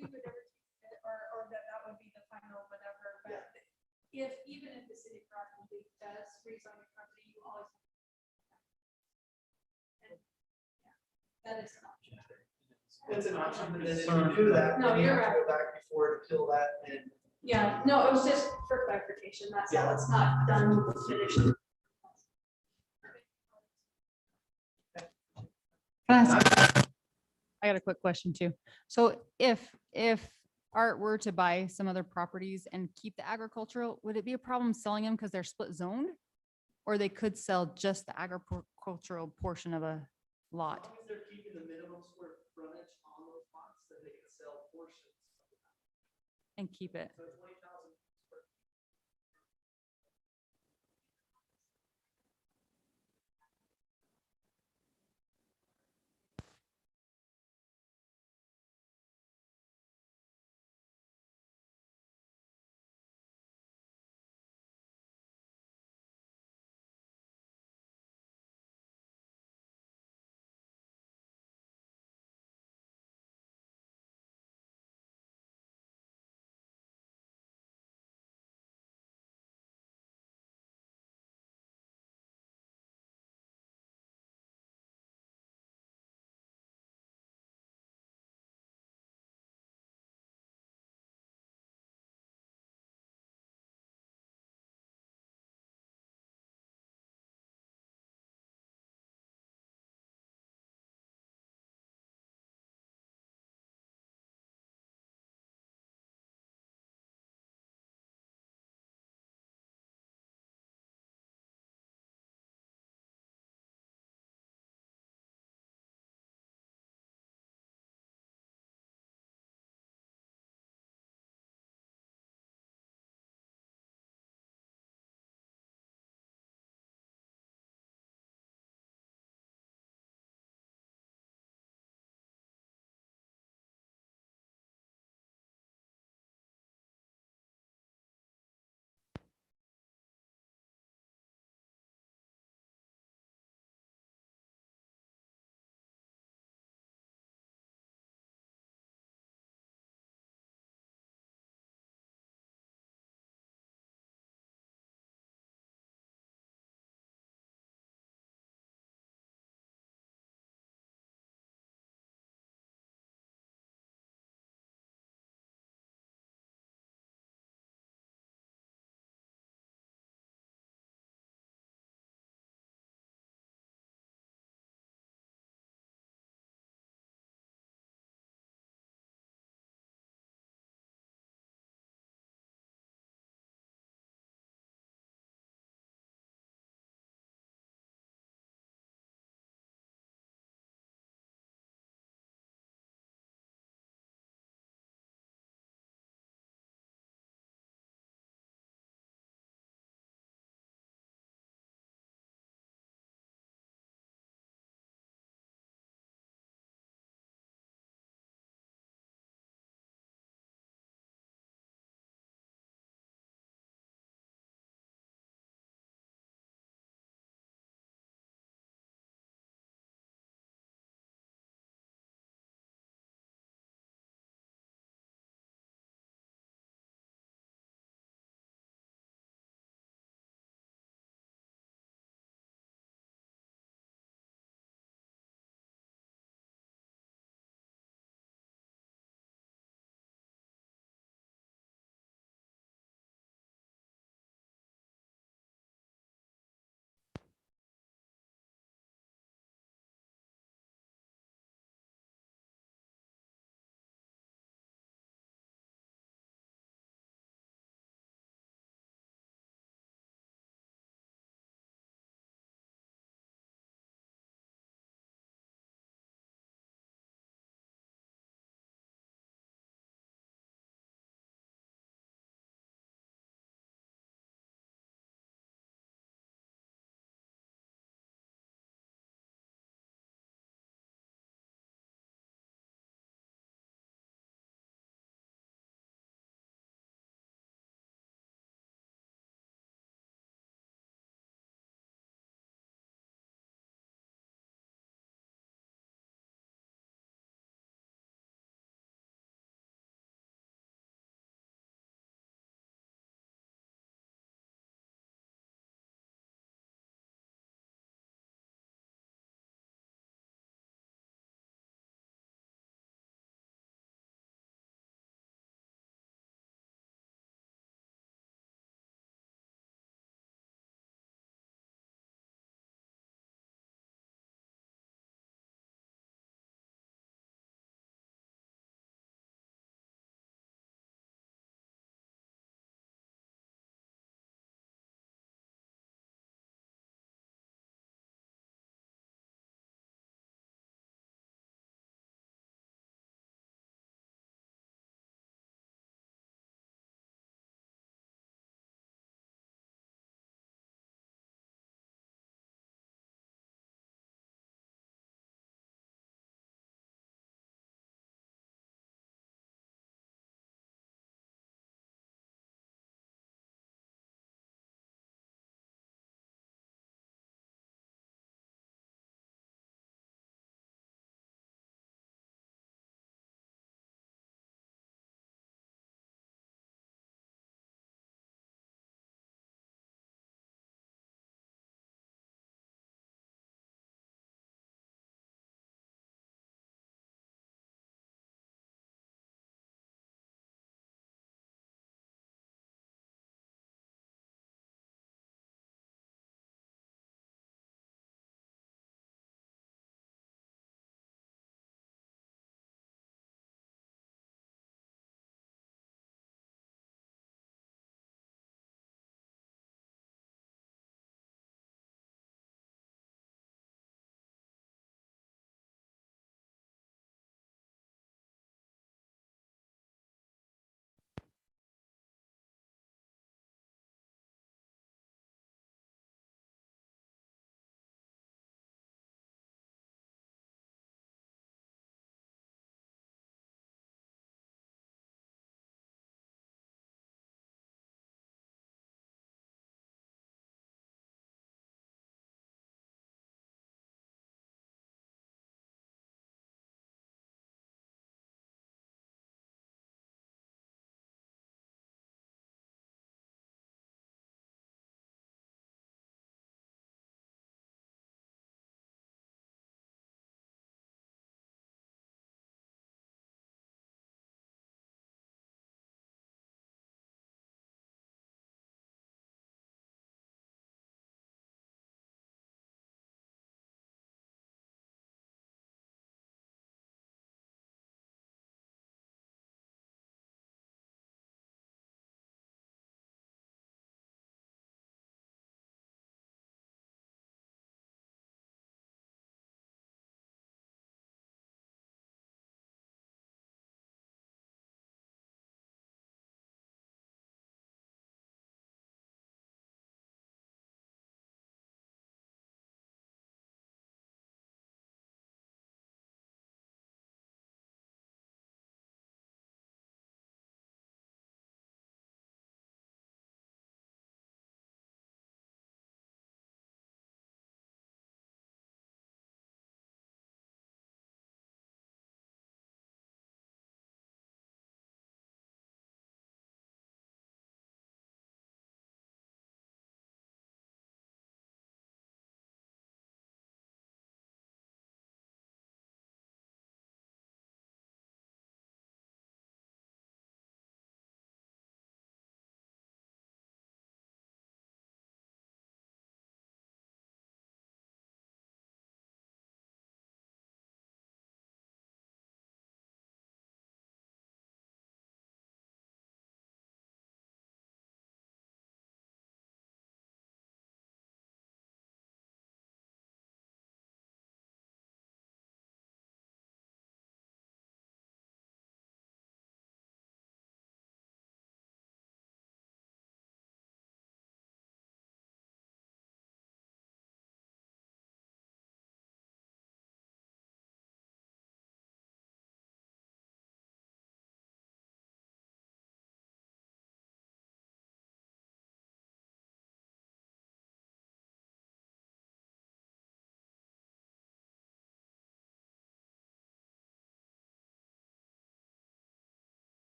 we would ever, or that would be the final whatever, but if, even if the city of Parkland does rezone your property, you always. And, yeah, that is an option. It's an option, but then if you do that, No, then you you're have to right. go back before to appeal that and. Yeah, no, it was just for clarification, that's all, it's not done, finished. Can I ask- I got a quick question too. So if Art were to buy some other properties and keep the agricultural, would it be a problem selling them because they're split zoned? Or they could sell just the agricultural portion of a lot? As long as they're keeping the minimum square frontage on those lots, then they can sell portions. And keep it. So it's 20,000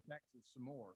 taxes some more.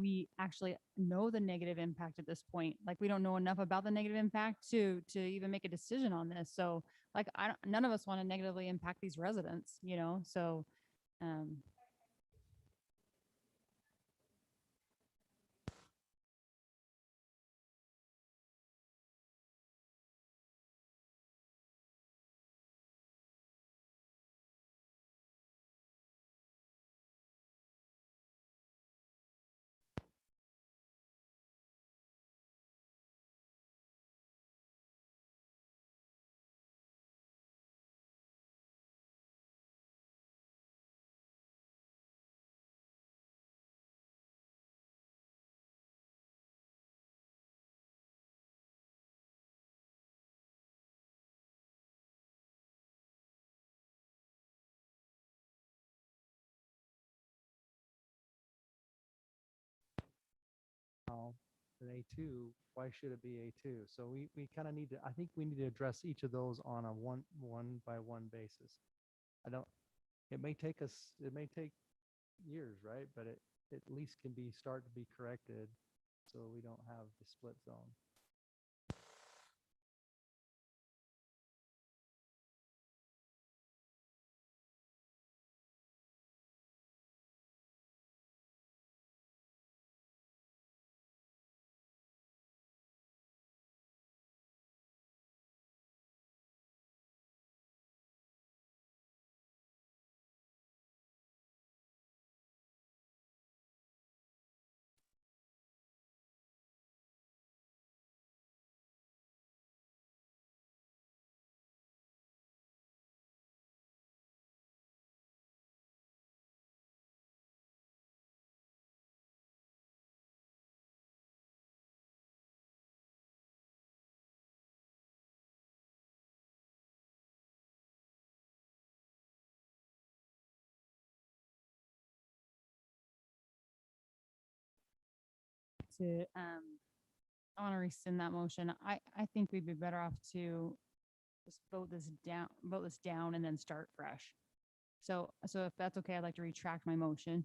we actually know the negative impact at this point. Like, we don't know enough about the negative impact to even make a decision on this. So like, none of us want to negatively impact these residents, you know, so now an A2, why should it be A2? So we kind of need to, I think we need to address each of those on a one by one basis. I don't, it may take years, right? But it at least can start to be corrected so we don't have the split zone. I want to rescind that motion. I think we'd be better off to just vote this down and then start fresh. So if that's okay, I'd like to retract my motion.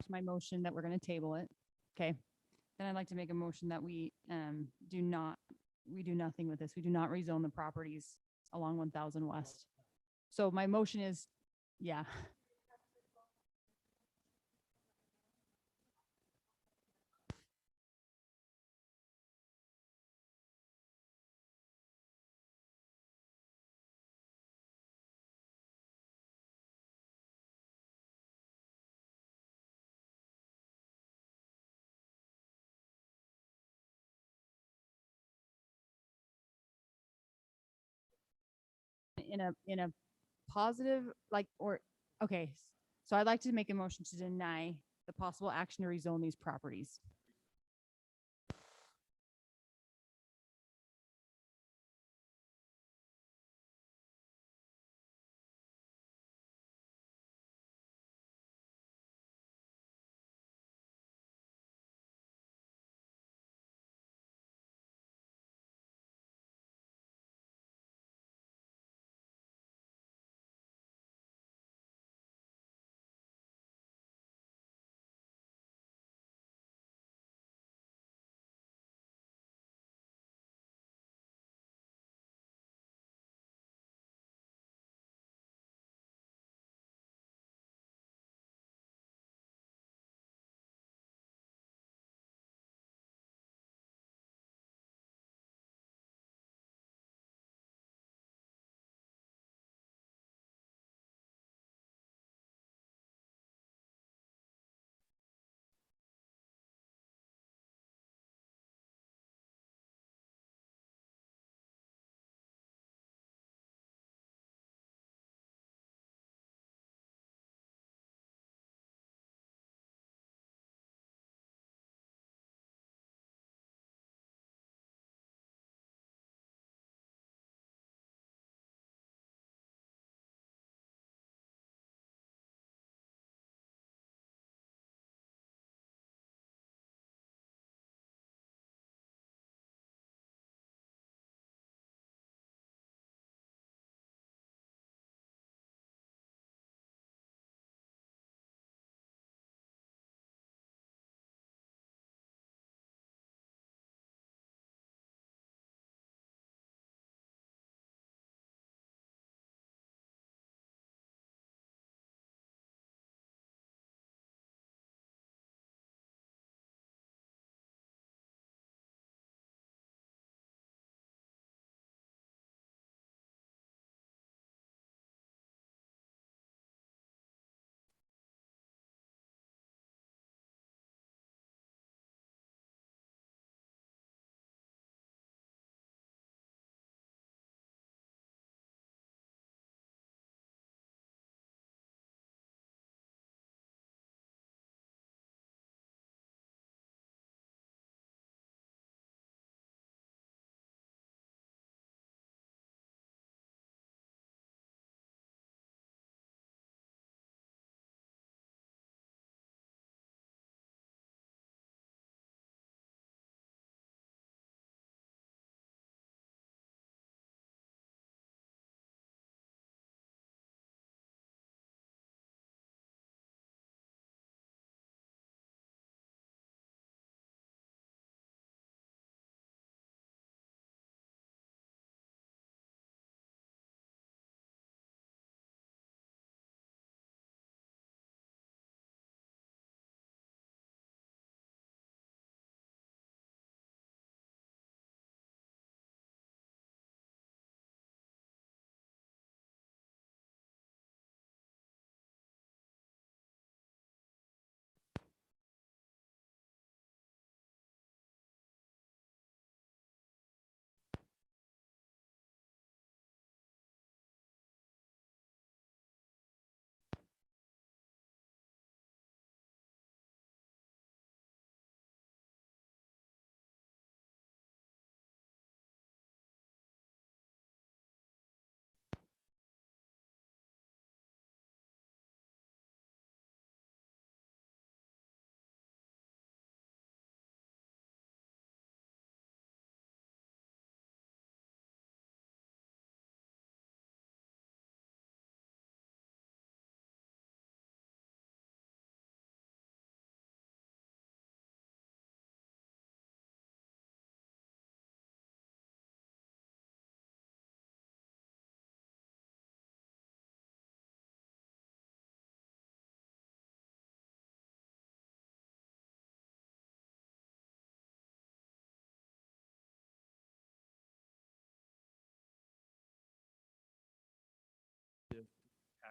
My motion that we're going to table it. Okay. Then I'd like to make a motion that we do nothing with this. We do not rezone the properties along 1000 West. So my motion is, yeah. In a positive, like, or, okay. So I'd like to make a motion to deny the possible action to rezone these properties.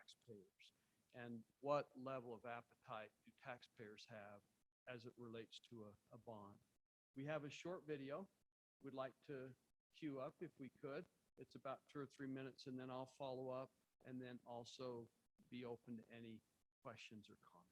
taxpayers? And what level of appetite do taxpayers have as it relates to a bond? We have a short video we'd like to queue up if we could. It's about 2 or 3 minutes, and then I'll follow up and then also be open to any questions or comments.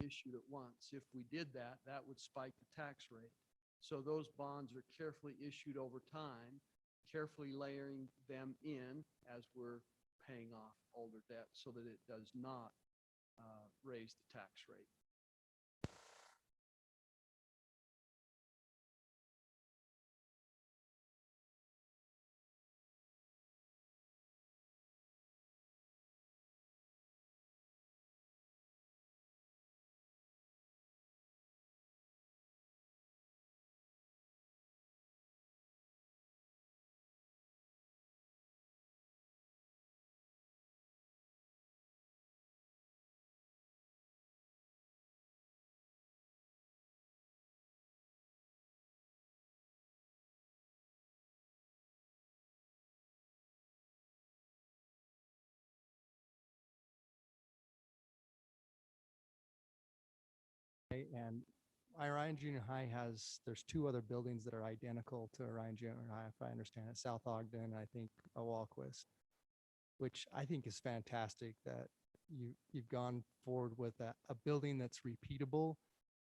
issued at once. If we did that, that would spike the tax rate. So those bonds are carefully issued over time, carefully layering them in as we're paying off older debt so that it does not raise the tax rate. And Orion Junior High there's two other buildings that are identical to Orion Junior High, if I understand it, South Ogden, I think, Walquist, which I think is fantastic that you've gone forward with a building that's repeatable.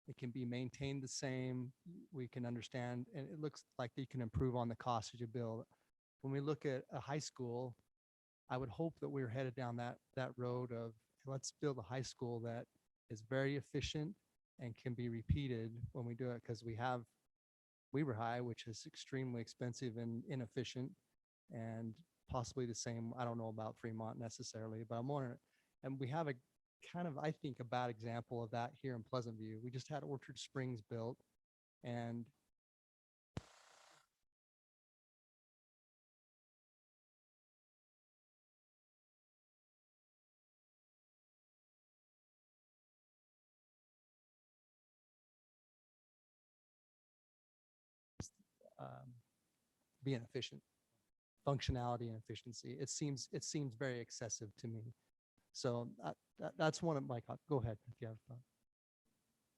It can be maintained the same. We can understand, and it looks like you can improve on the cost as you build. When we look at a high school, I would hope that we're headed down that road of let's build a high school that is very efficient and can be repeated when we do it, because we have Weaver High, which is extremely expensive and inefficient, and possibly the same. I don't know about Fremont necessarily, but I'm wondering, and we have a kind of, I think, a bad example of that here in Pleasantview. We just had Orchard Springs built, and being efficient, functionality and efficiency. It seems very excessive to me. So that's one of my, go ahead if you have fun.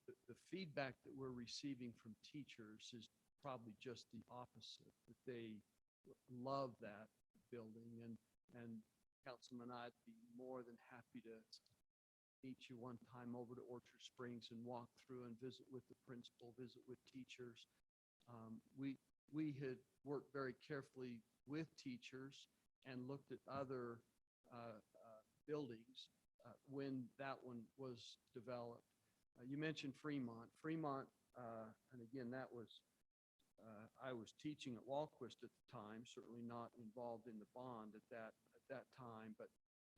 The feedback that we're receiving from teachers is probably just the opposite, that they love that building. And Councilman, I'd be more than happy to meet you one time over to Orchard Springs and walk through and visit with the principal, visit with teachers. We had worked very carefully with teachers and looked at other buildings when that one was developed. You mentioned Fremont. And again, that was, I was teaching at Walquist at the time, certainly not involved in the bond at that time. But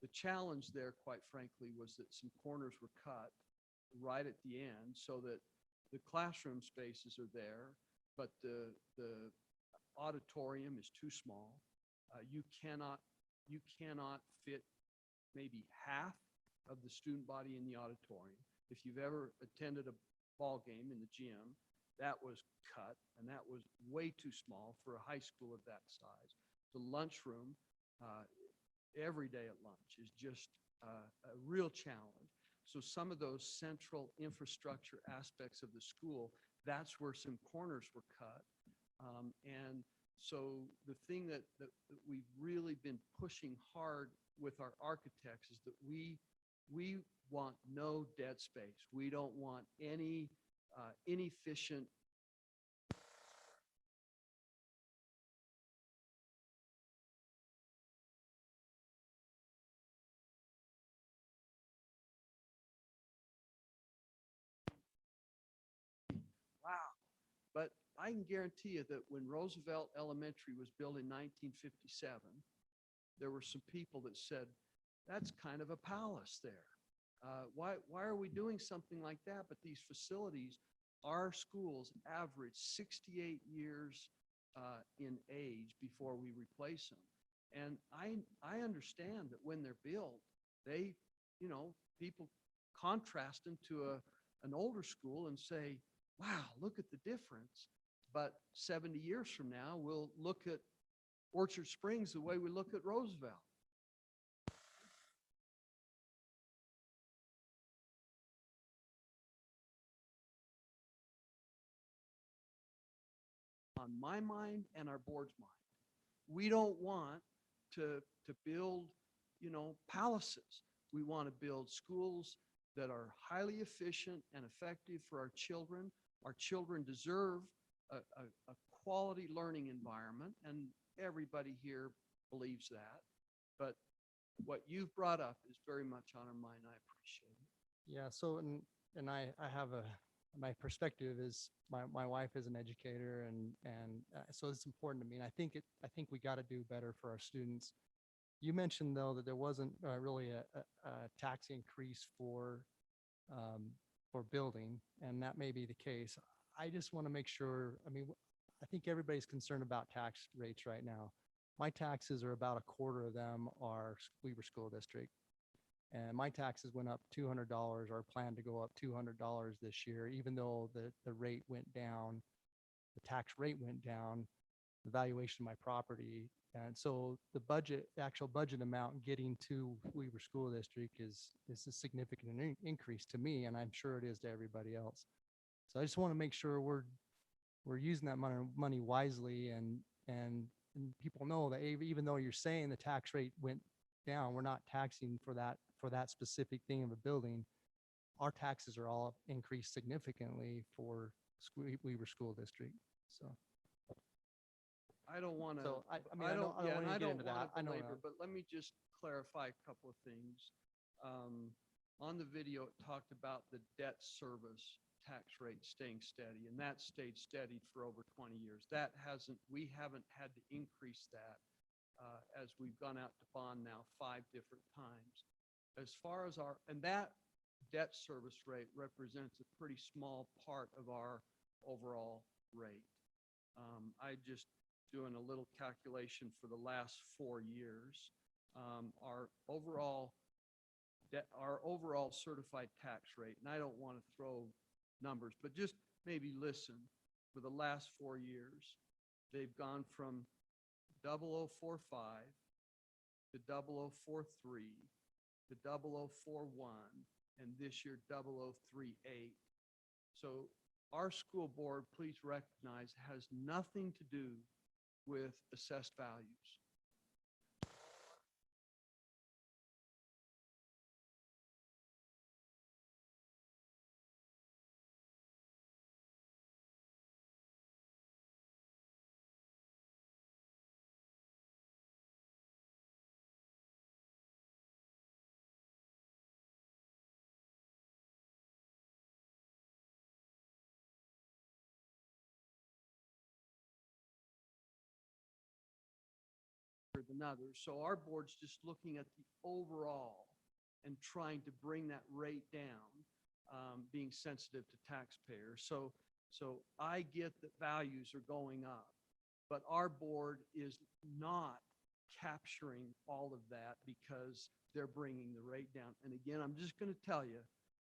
the challenge there, quite frankly, was that some corners were cut right at the end so that the classroom spaces are there, but the auditorium is too small. You cannot fit maybe half of the student body in the auditorium. If you've ever attended a ball game in the gym, that was cut, and that was way too small for a high school of that size. The lunchroom, every day at lunch is just a real challenge. So some of those central infrastructure aspects of the school, that's where some corners were cut. And so the thing that we've really been pushing hard with our architects is that we want no dead space. We don't want any inefficient But I can guarantee you that when Roosevelt Elementary was built in 1957, there were some people that said, that's kind of a palace there. Why are we doing something like that? But these facilities, our schools average 68 years in age before we replace them. And I understand that when they're built, they, people contrast them to an older school and say, wow, look at the difference. But 70 years from now, we'll look at Orchard Springs the way we look at Roosevelt. On my mind and our board's mind, we don't want to build, palaces. We want to build schools that are highly efficient and effective for our children. Our children deserve a quality learning environment, and everybody here believes that. But what you've brought up is very much on our mind. I appreciate it. Yeah, so, and I have my perspective is, my wife is an educator, and so it's important to me. And I think we got to do better for our students. You mentioned though that there wasn't really a tax increase for building, and that may be the case. I just want to make sure, I mean, I think everybody's concerned about tax rates right now. My taxes are about a quarter of them are Weaver School District. And my taxes went up $200 or plan to go up $200 this year, even though the rate went down, the tax rate went down, the valuation of my property. And so the actual budget amount getting to Weaver School District is a significant increase to me, and I'm sure it is to everybody else. So I just want to make sure we're using that money wisely, and people know that even though you're saying the tax rate went down, we're not taxing for that specific thing of a building. Our taxes are all increased significantly for Weaver School District. So I don't want to. So I mean, I don't want to get into that. I know belabor, that. but let me just clarify a couple of things. On the video, it talked about the debt service tax rate staying steady, and that stayed steady for over 20 years. We haven't had to increase that as we've gone out to bond now 5 different times. As far as and that debt service rate represents a pretty small part of our overall rate. I just doing a little calculation for the last 4 years. Our overall certified tax rate, and I don't want to throw numbers, but just maybe listen, for the last 4 years, they've gone from 0045 to 0043 to 0041, and this year 0038. So our school board, please recognize, has nothing to do with assessed values. Than others. So our board's just looking at the overall and trying to bring that rate down, being sensitive to taxpayers. So I get that values are going up, but our board is not capturing all of that because they're bringing the rate down. And again, I'm just going to tell you,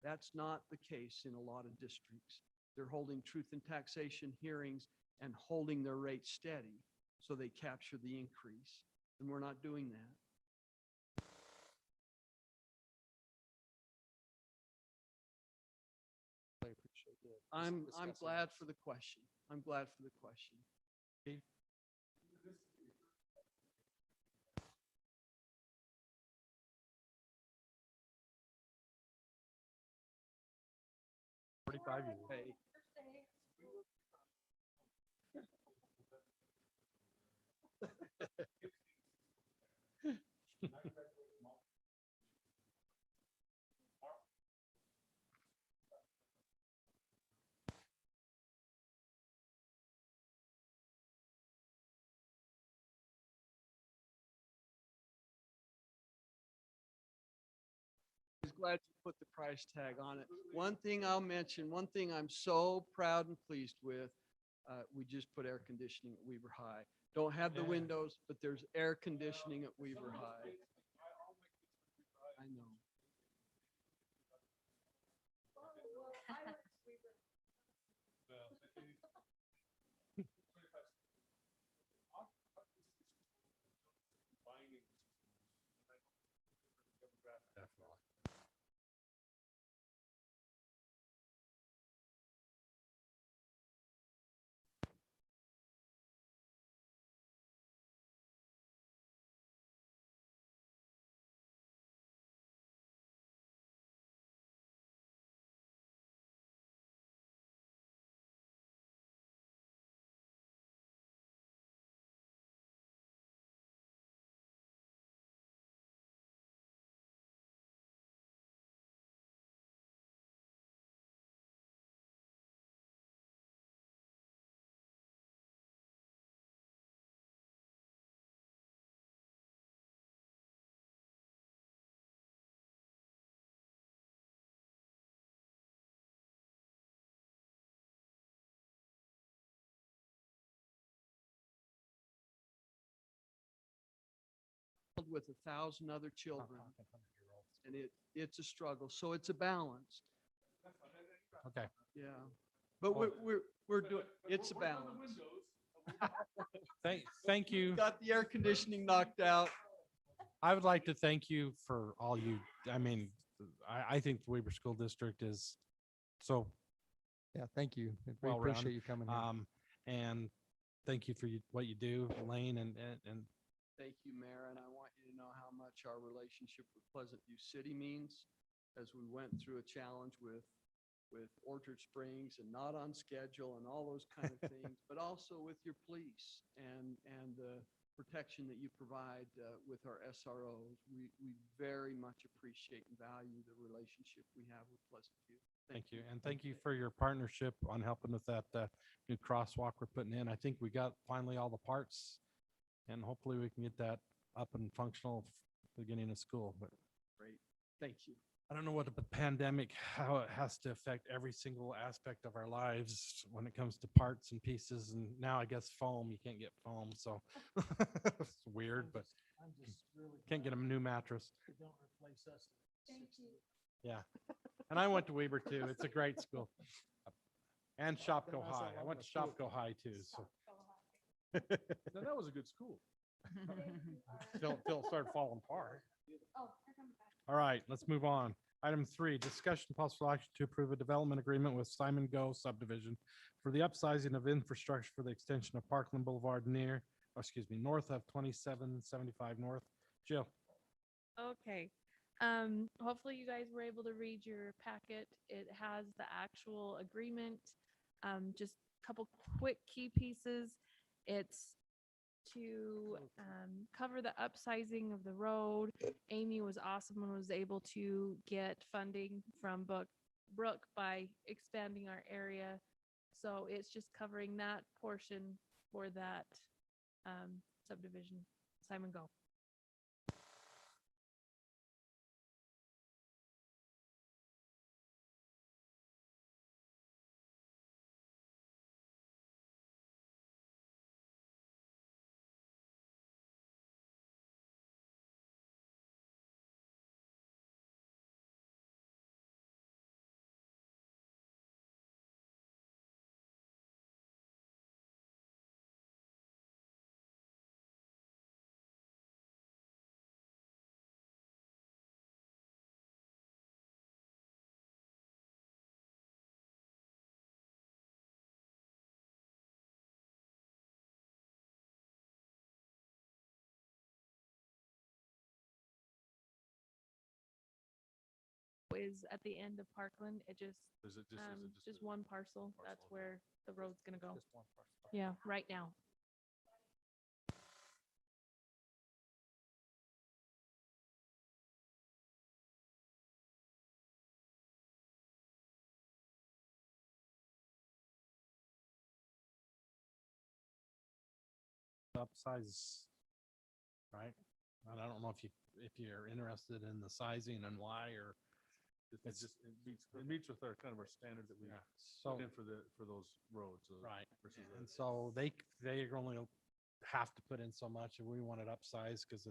that's not the case in a lot of districts. They're holding truth in taxation hearings and holding their rate steady so they capture the increase. And we're not doing that. I appreciate it. I'm glad for the question. I'm glad for the question. Steve? Hey, glad you put the price tag on it. One thing I'll mention, one thing I'm so proud and pleased with, we just put air conditioning at Weaver High. Don't have the windows, but there's air conditioning at Weaver High. I know. with 1,000 other children. And it's a struggle. So it's a balance. Okay. Yeah. But we're doing, it's a balance. Thank you. Got the air conditioning knocked out. I would like to thank you for all you, I mean, I think the Weber School District is so Yeah, thank you. We well appreciate run. you coming here. And thank you for what you do, Elaine, and Thank you, Mayor, and I want you to know how much our relationship with Pleasantview City means as we went through a challenge with Orchard Springs and not on schedule and all those kind of things, but also with your police and the protection that you provide with our SROs. We very much appreciate and value the relationship we have with Pleasantview. thank you. And thank you for your partnership on helping with that new crosswalk we're putting in. I think we got finally all the parts, and hopefully we can get that up and functional beginning of school. But Great. Thank you. I don't know what the pandemic, how it has to affect every single aspect of our lives when it comes to parts and pieces. And now I guess foam, you can't get foam. So it's weird, but I'm just really can't get a new mattress. glad they don't replace us. Thank you. Yeah. And I went to Weber too. It's a great school. And Shopko High. I went to Shopko High too. So Now, that was a good school. Till started falling apart. All right, let's move on. Item 3, discussion possible action to approve a development agreement with Simon Go Subdivision for the upsizing of infrastructure for the extension of Parkland Boulevard north of 2775 North. Jill. Okay. Hopefully you guys were able to read your packet. It has the actual agreement. Just a couple quick key pieces. It's to cover the upsizing of the road. Amy was awesome and was able to get funding from Brooke by expanding our area. So it's just covering that portion for that subdivision. Simon Go. Is at the end of Parkland. It just Is it just one parcel. That's okay. where the road's gonna go. Just one parcel. Yeah, right now. Upsize, right? And I don't know if you're interested in the sizing and why, or It's just, it meets with our kind of our standard that we so put in for those roads. right. Versus And so they only have to put in so much, and we want it upsized because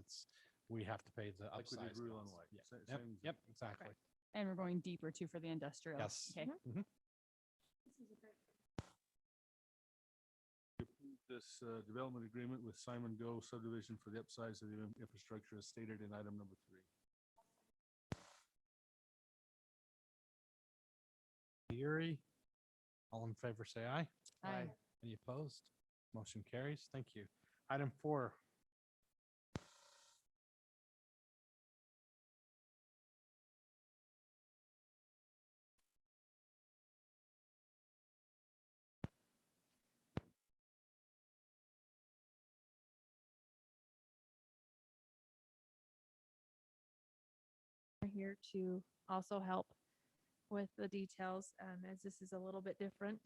we have to pay the like we did upsize Rural and cost. White. Yeah. Sa- Yep, same- yep, exactly. And we're going deeper too for the industrial. Yes. Okay. Mhm. This development agreement with Simon Go Subdivision for the upsize of the infrastructure as stated in item number 3. Yuri, all in favor, say aye. Aye. Any opposed? Motion carries. Thank you. Item 4. We're here to also help with the details, as this is a little bit different.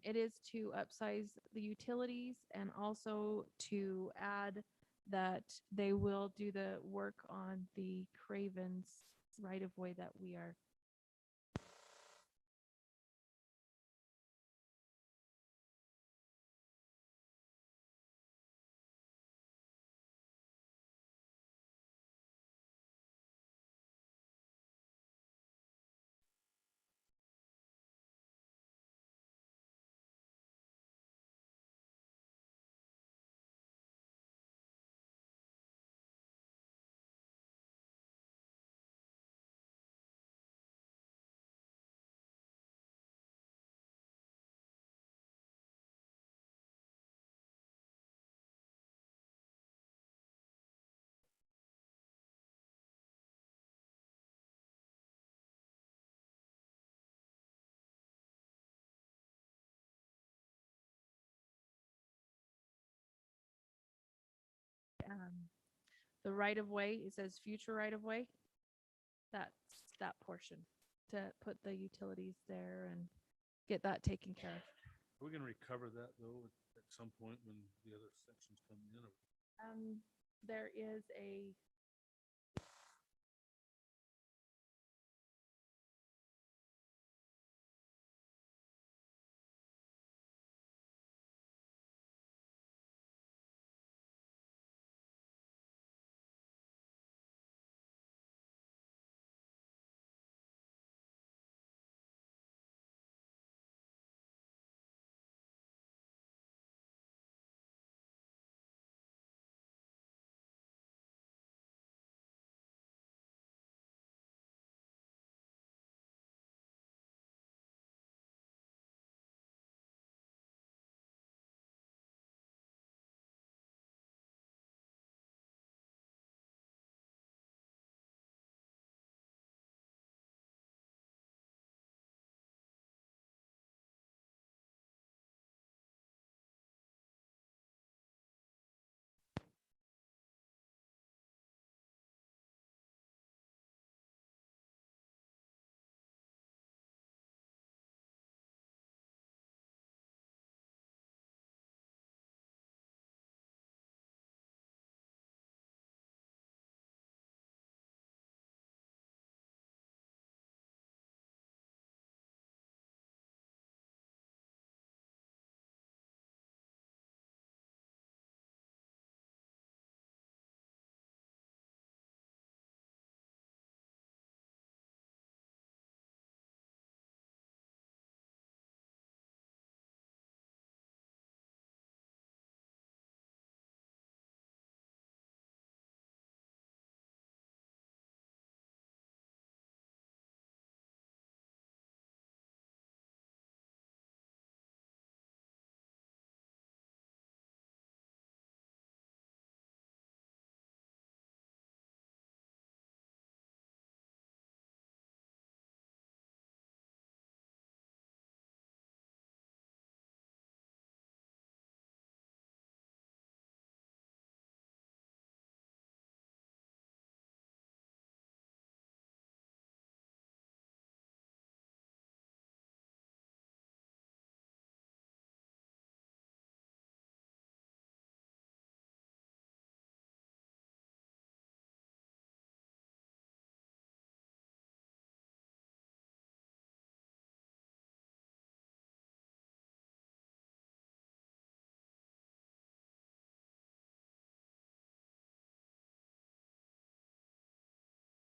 It is to upsize the utilities and also to add that they will do the work on the Craven's right of way that we are the right of way, it says future right of way. That's that portion to put the utilities there and get that taken care of. Are we gonna recover that though at some point when the other sections come in? There is a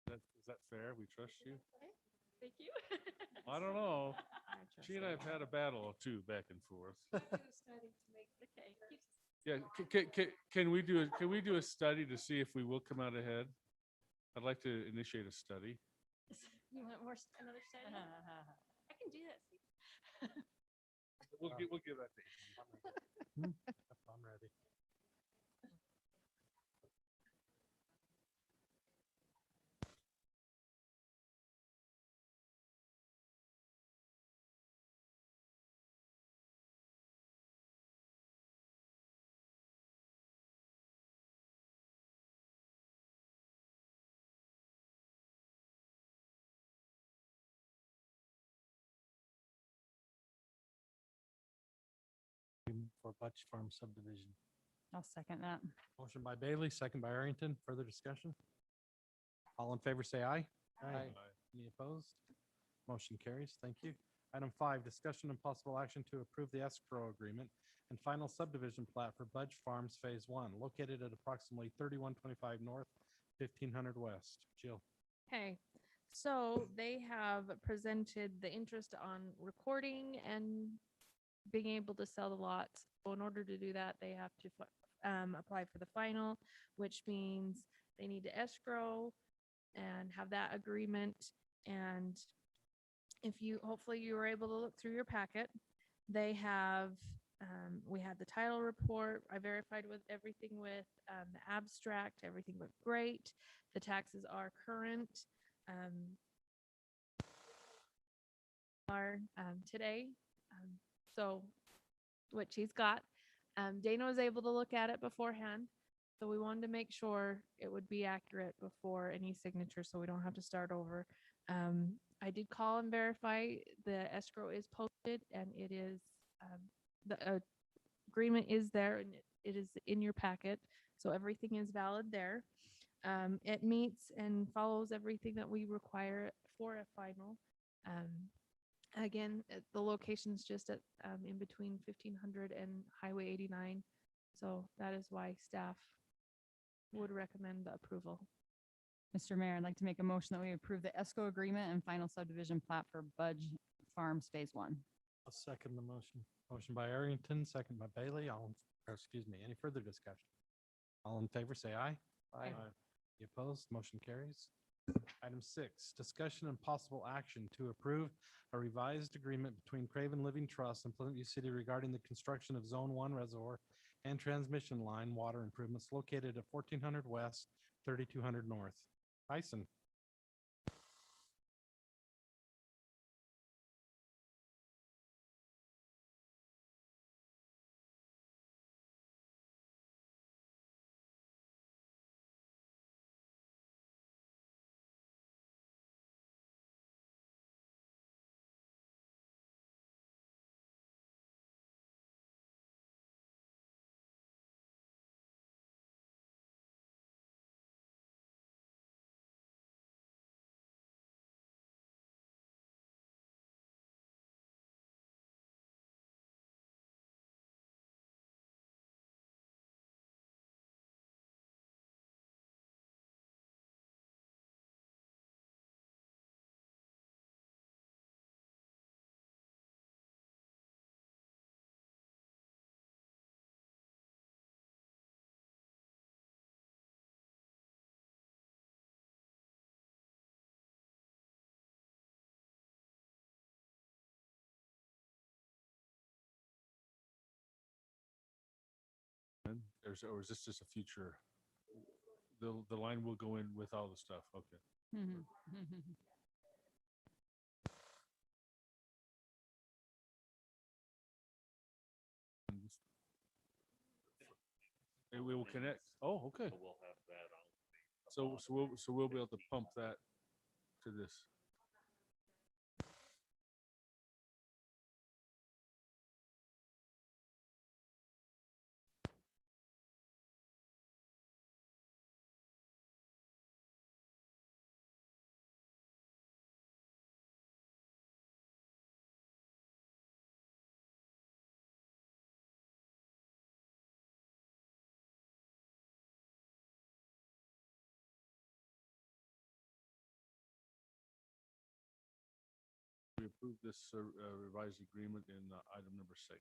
Is that fair? We trust you? thank you. I don't know. She and I have had a battle or two back and forth. Yeah, can we do a study to see if we will come out ahead? I'd like to initiate a study. You want another study? I can do that. We'll give that to you. I'm ready. For Butch Farm subdivision. I'll second that. Motion by Bailey, second by Arrington. Further discussion? All in favor, say aye. Aye. Any opposed? Motion carries. Thank you. Item 5, discussion and possible action to approve the escrow agreement and final subdivision plat for Budge Farms Phase 1, located at approximately 3125 North, 1500 West. Jill. Okay, so they have presented the interest on recording and being able to sell the lots. So in order to do that, they have to apply for the final, which means they need to escrow and have that agreement. And if you, hopefully you were able to look through your packet, they have, we had the title report. I verified with everything with the abstract, everything looked great. The taxes are current. Are today. So what she's got, Dana was able to look at it beforehand. So we wanted to make sure it would be accurate before any signature, so we don't have to start over. I did call and verify the escrow is posted and it is, the agreement is there and it is in your packet. So everything is valid there. It meets and follows everything that we require for a final. Again, the location's just at, in between 1500 and Highway 89. So that is why staff would recommend the approval. Mr. Mayor, I'd like to make a motion that we approve the ESCO agreement and final subdivision plat for Budge Farms Phase 1. I'll second the motion. Motion by Arrington, second by Bailey. Any further discussion? All in favor, say aye. Aye. Any opposed? Motion carries. Item 6, discussion and possible action to approve a revised agreement between Craven Living Trust and Pleasantview City regarding the construction of Zone 1 Reservoir and transmission line water improvements located at 1400 West, 3200 North. Tyson. Or is this just a future? The line will go in with all the stuff. Okay. And we will connect. Oh, okay. So we'll be able to pump that to this. We approved this revised agreement in item number 6.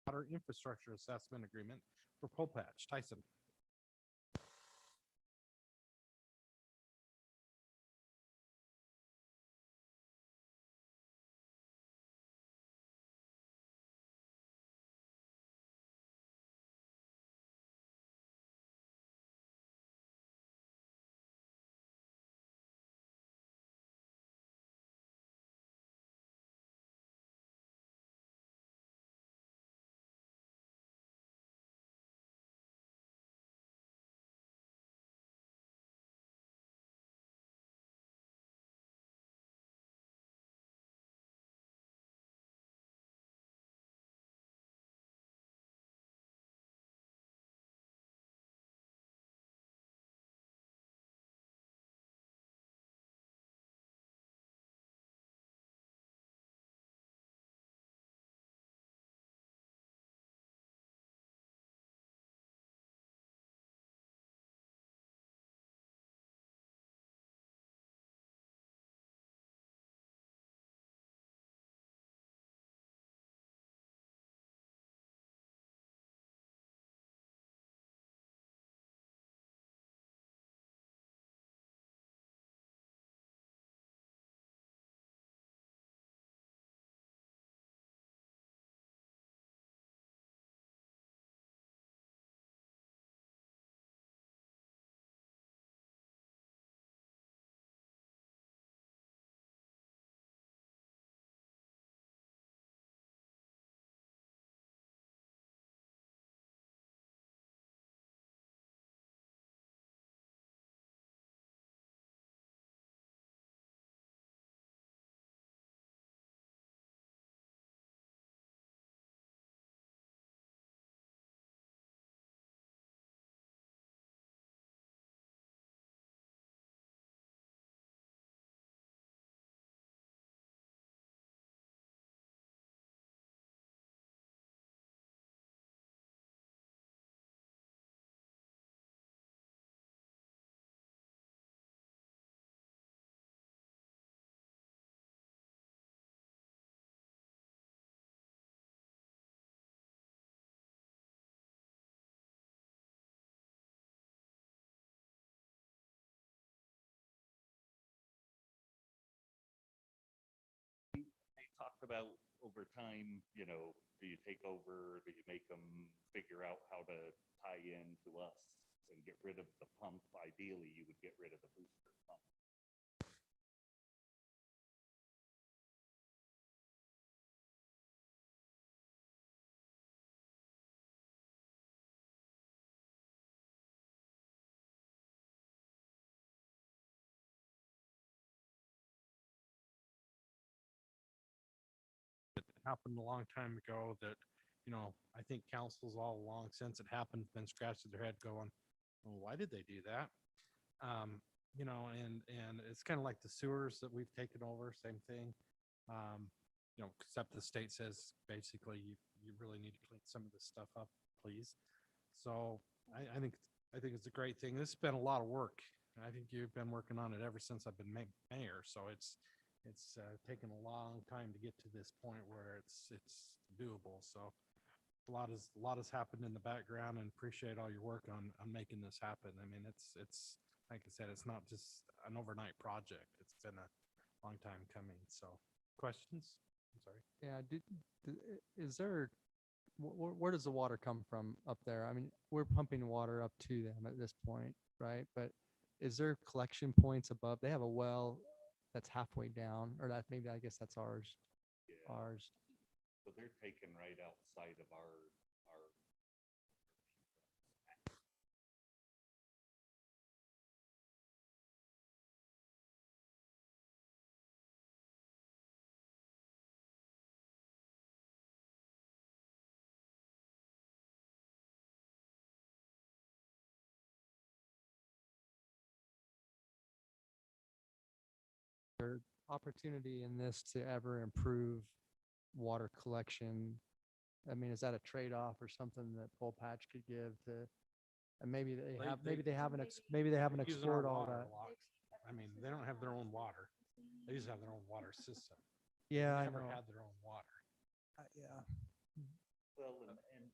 Water infrastructure assessment agreement for pole patch. Tyson. about over time, you know, do you take over, do you make them figure out how to tie in to us and get rid of the pump? Ideally, you would get rid of the booster pump. It happened a long time ago that, you know, I think councils all along since it happened, been scratching their head going, well, why did they do that? You know, and it's kind of like the sewers that we've taken over, same thing. You know, except the state says basically you really need to clean some of this stuff up, please. So I think it's a great thing. This has been a lot of work. I think you've been working on it ever since I've been mayor. So it's taken a long time to get to this point where it's doable. So a lot has happened in the background, and appreciate all your work on making this happen. I mean, it's like I said, it's not just an overnight project. It's been a long time coming. So questions? I'm sorry. Yeah, is there, where does the water come from up there? I mean, we're pumping water up to them at this point, right? But is there collection points above? They have a well that's halfway down, or that maybe, I guess that's ours. Yeah. Ours. So they're taken right outside of our Opportunity in this to ever improve water collection? I mean, is that a trade-off or something that Pole Patch could give to, and maybe maybe they haven't explored all that. I mean, they don't have their own water. They just have their own water system. Yeah, I They never know. had their own water. Yeah. well, and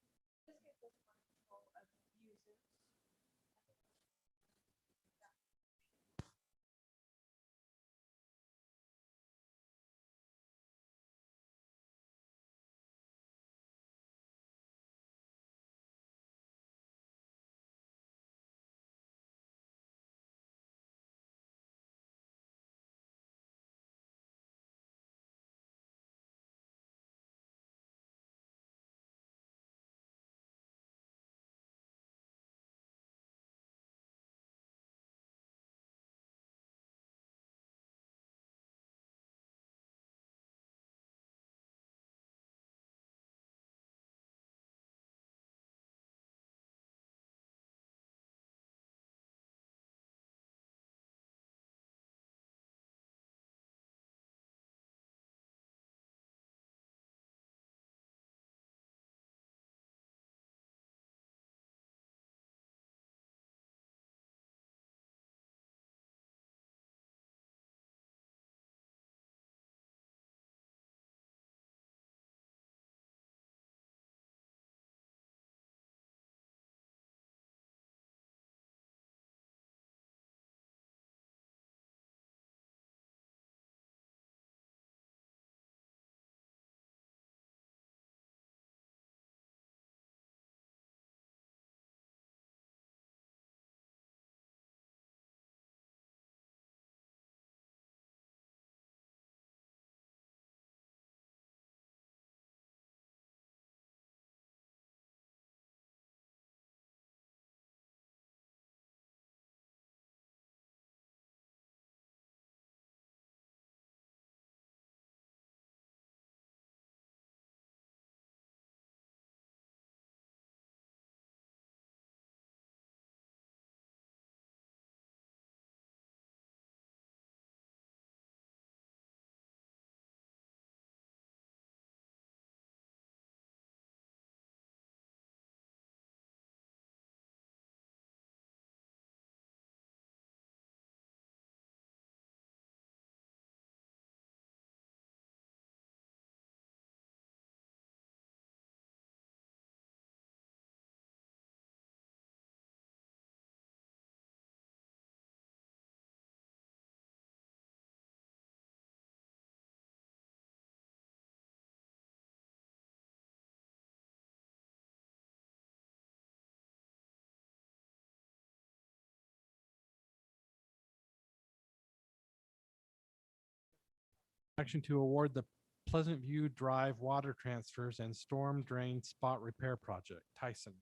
Action to award the Pleasantview Drive water transfers and storm drain spot repair project. Tyson.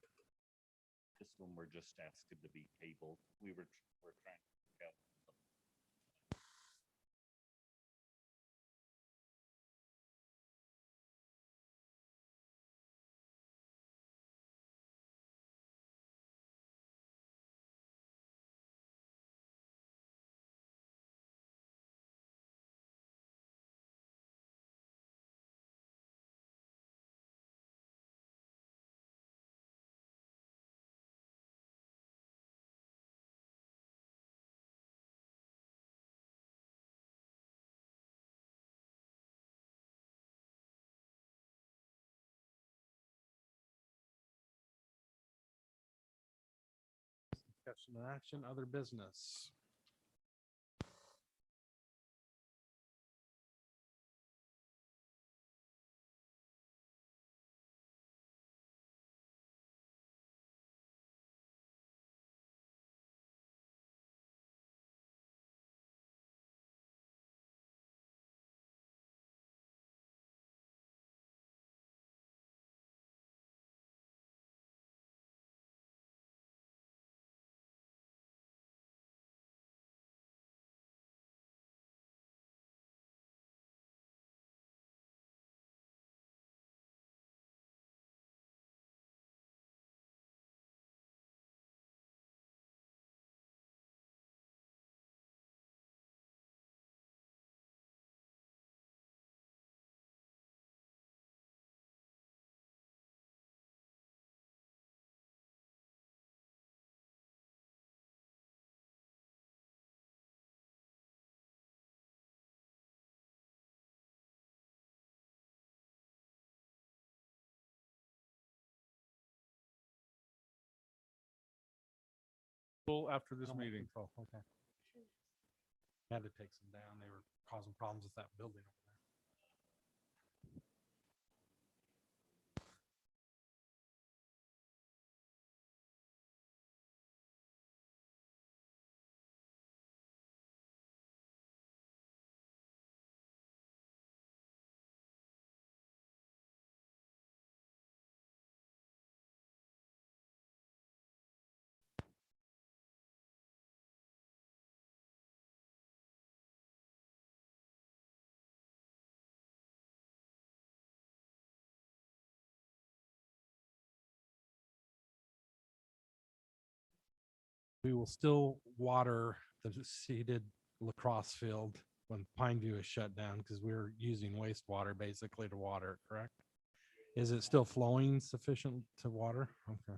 This one we're just asking to be tabled. We're trying to work out some Discussion and action, other business. After this meeting. Oh, okay. Had to take some down. They were causing problems with that building over there. We will still water the seeded lacrosse field when Pineview is shut down because we're using wastewater basically to water it, correct? Is it still flowing sufficient to water? Okay.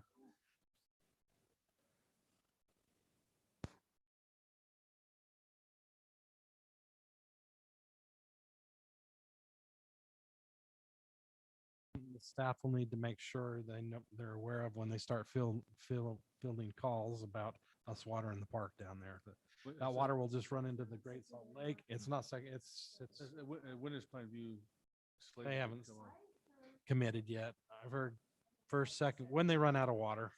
The staff will need to make sure they know they're aware of when they start fielding calls about us watering the park down there. That water will just run into the Great Salt Lake. It's not second. It's When is Plainview? slated they to haven't come on? committed yet. I've heard first, second, when they run out of water.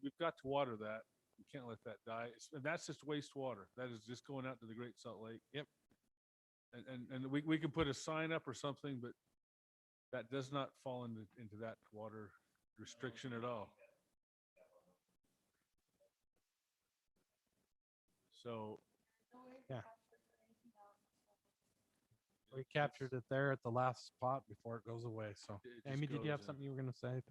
We've got to water that. We can't let that die. And that's just wastewater. That is just going out to the Great Salt Lake. Yep. And we can put a sign up or something, but that does not fall into that water restriction at all. So. Yeah. We captured it there at the last spot before it goes away. So, It just Amy, did you have goes in. something you were going to say?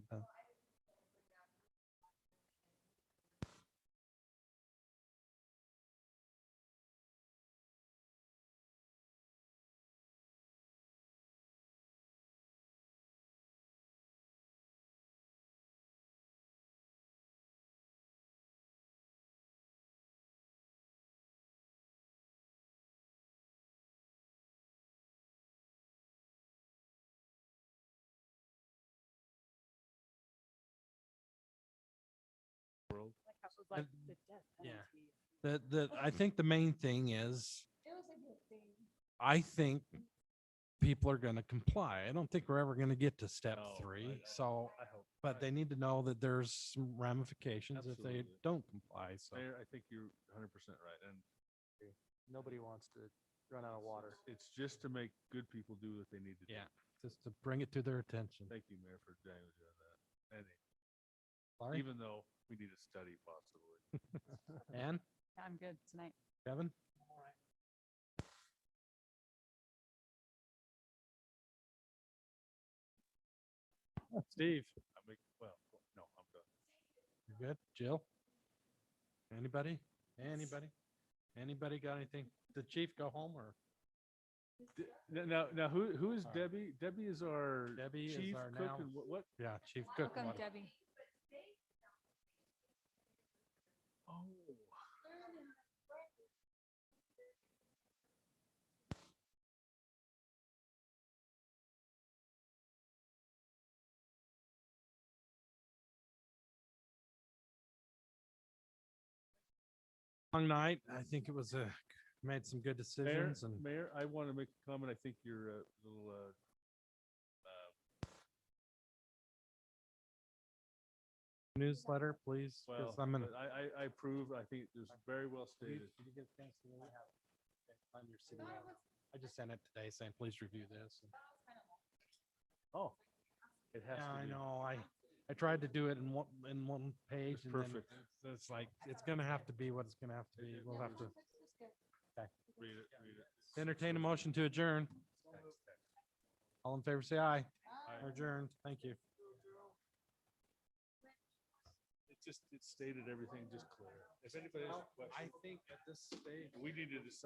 was like And- the death yeah. penalty. I think the main thing is, It was a good thing. I think people are gonna comply. I don't think we're ever gonna get to step No, 3, I- so, I hope. but they need to know that there's some ramifications if they Absolutely. don't comply, so. Mayor, I think you're 100% right. And Nobody wants to run out of water. it's just to make good people do what they need to do. Yeah, just to bring it to their attention. Thank you, Mayor, for doing that. And Sorry, even though we need a study possibly. Ann, I'm good tonight. Kevin? Steve, No, I'm done. you good? Jill? Anybody? Anybody got anything? Did Chief go home or? Now, who is Debbie? Debbie is our Debbie is chief our cook now- and what? Yeah, Chief Cook. Welcome, what- Debbie. Oh. Long night. I think it was made some good Mayor, decisions and Mayor, I want to make a comment. I think your little newsletter, please. 'cause well, I'm gonna. but I approve. I think it was very well stated. Did you get a chance to look? On your city. I just sent it today saying, please review this. Oh, it has Yeah, to I be. know. I tried to do it in one page. It's and then perfect. It's like, it's gonna have to be what it's gonna have to be. We'll have to Read it. entertain a motion to adjourn. All in favor, say aye. Aye. We're adjourned. Thank you. It stated everything just clear. If anybody has I questions, think at this stage. we need to decide.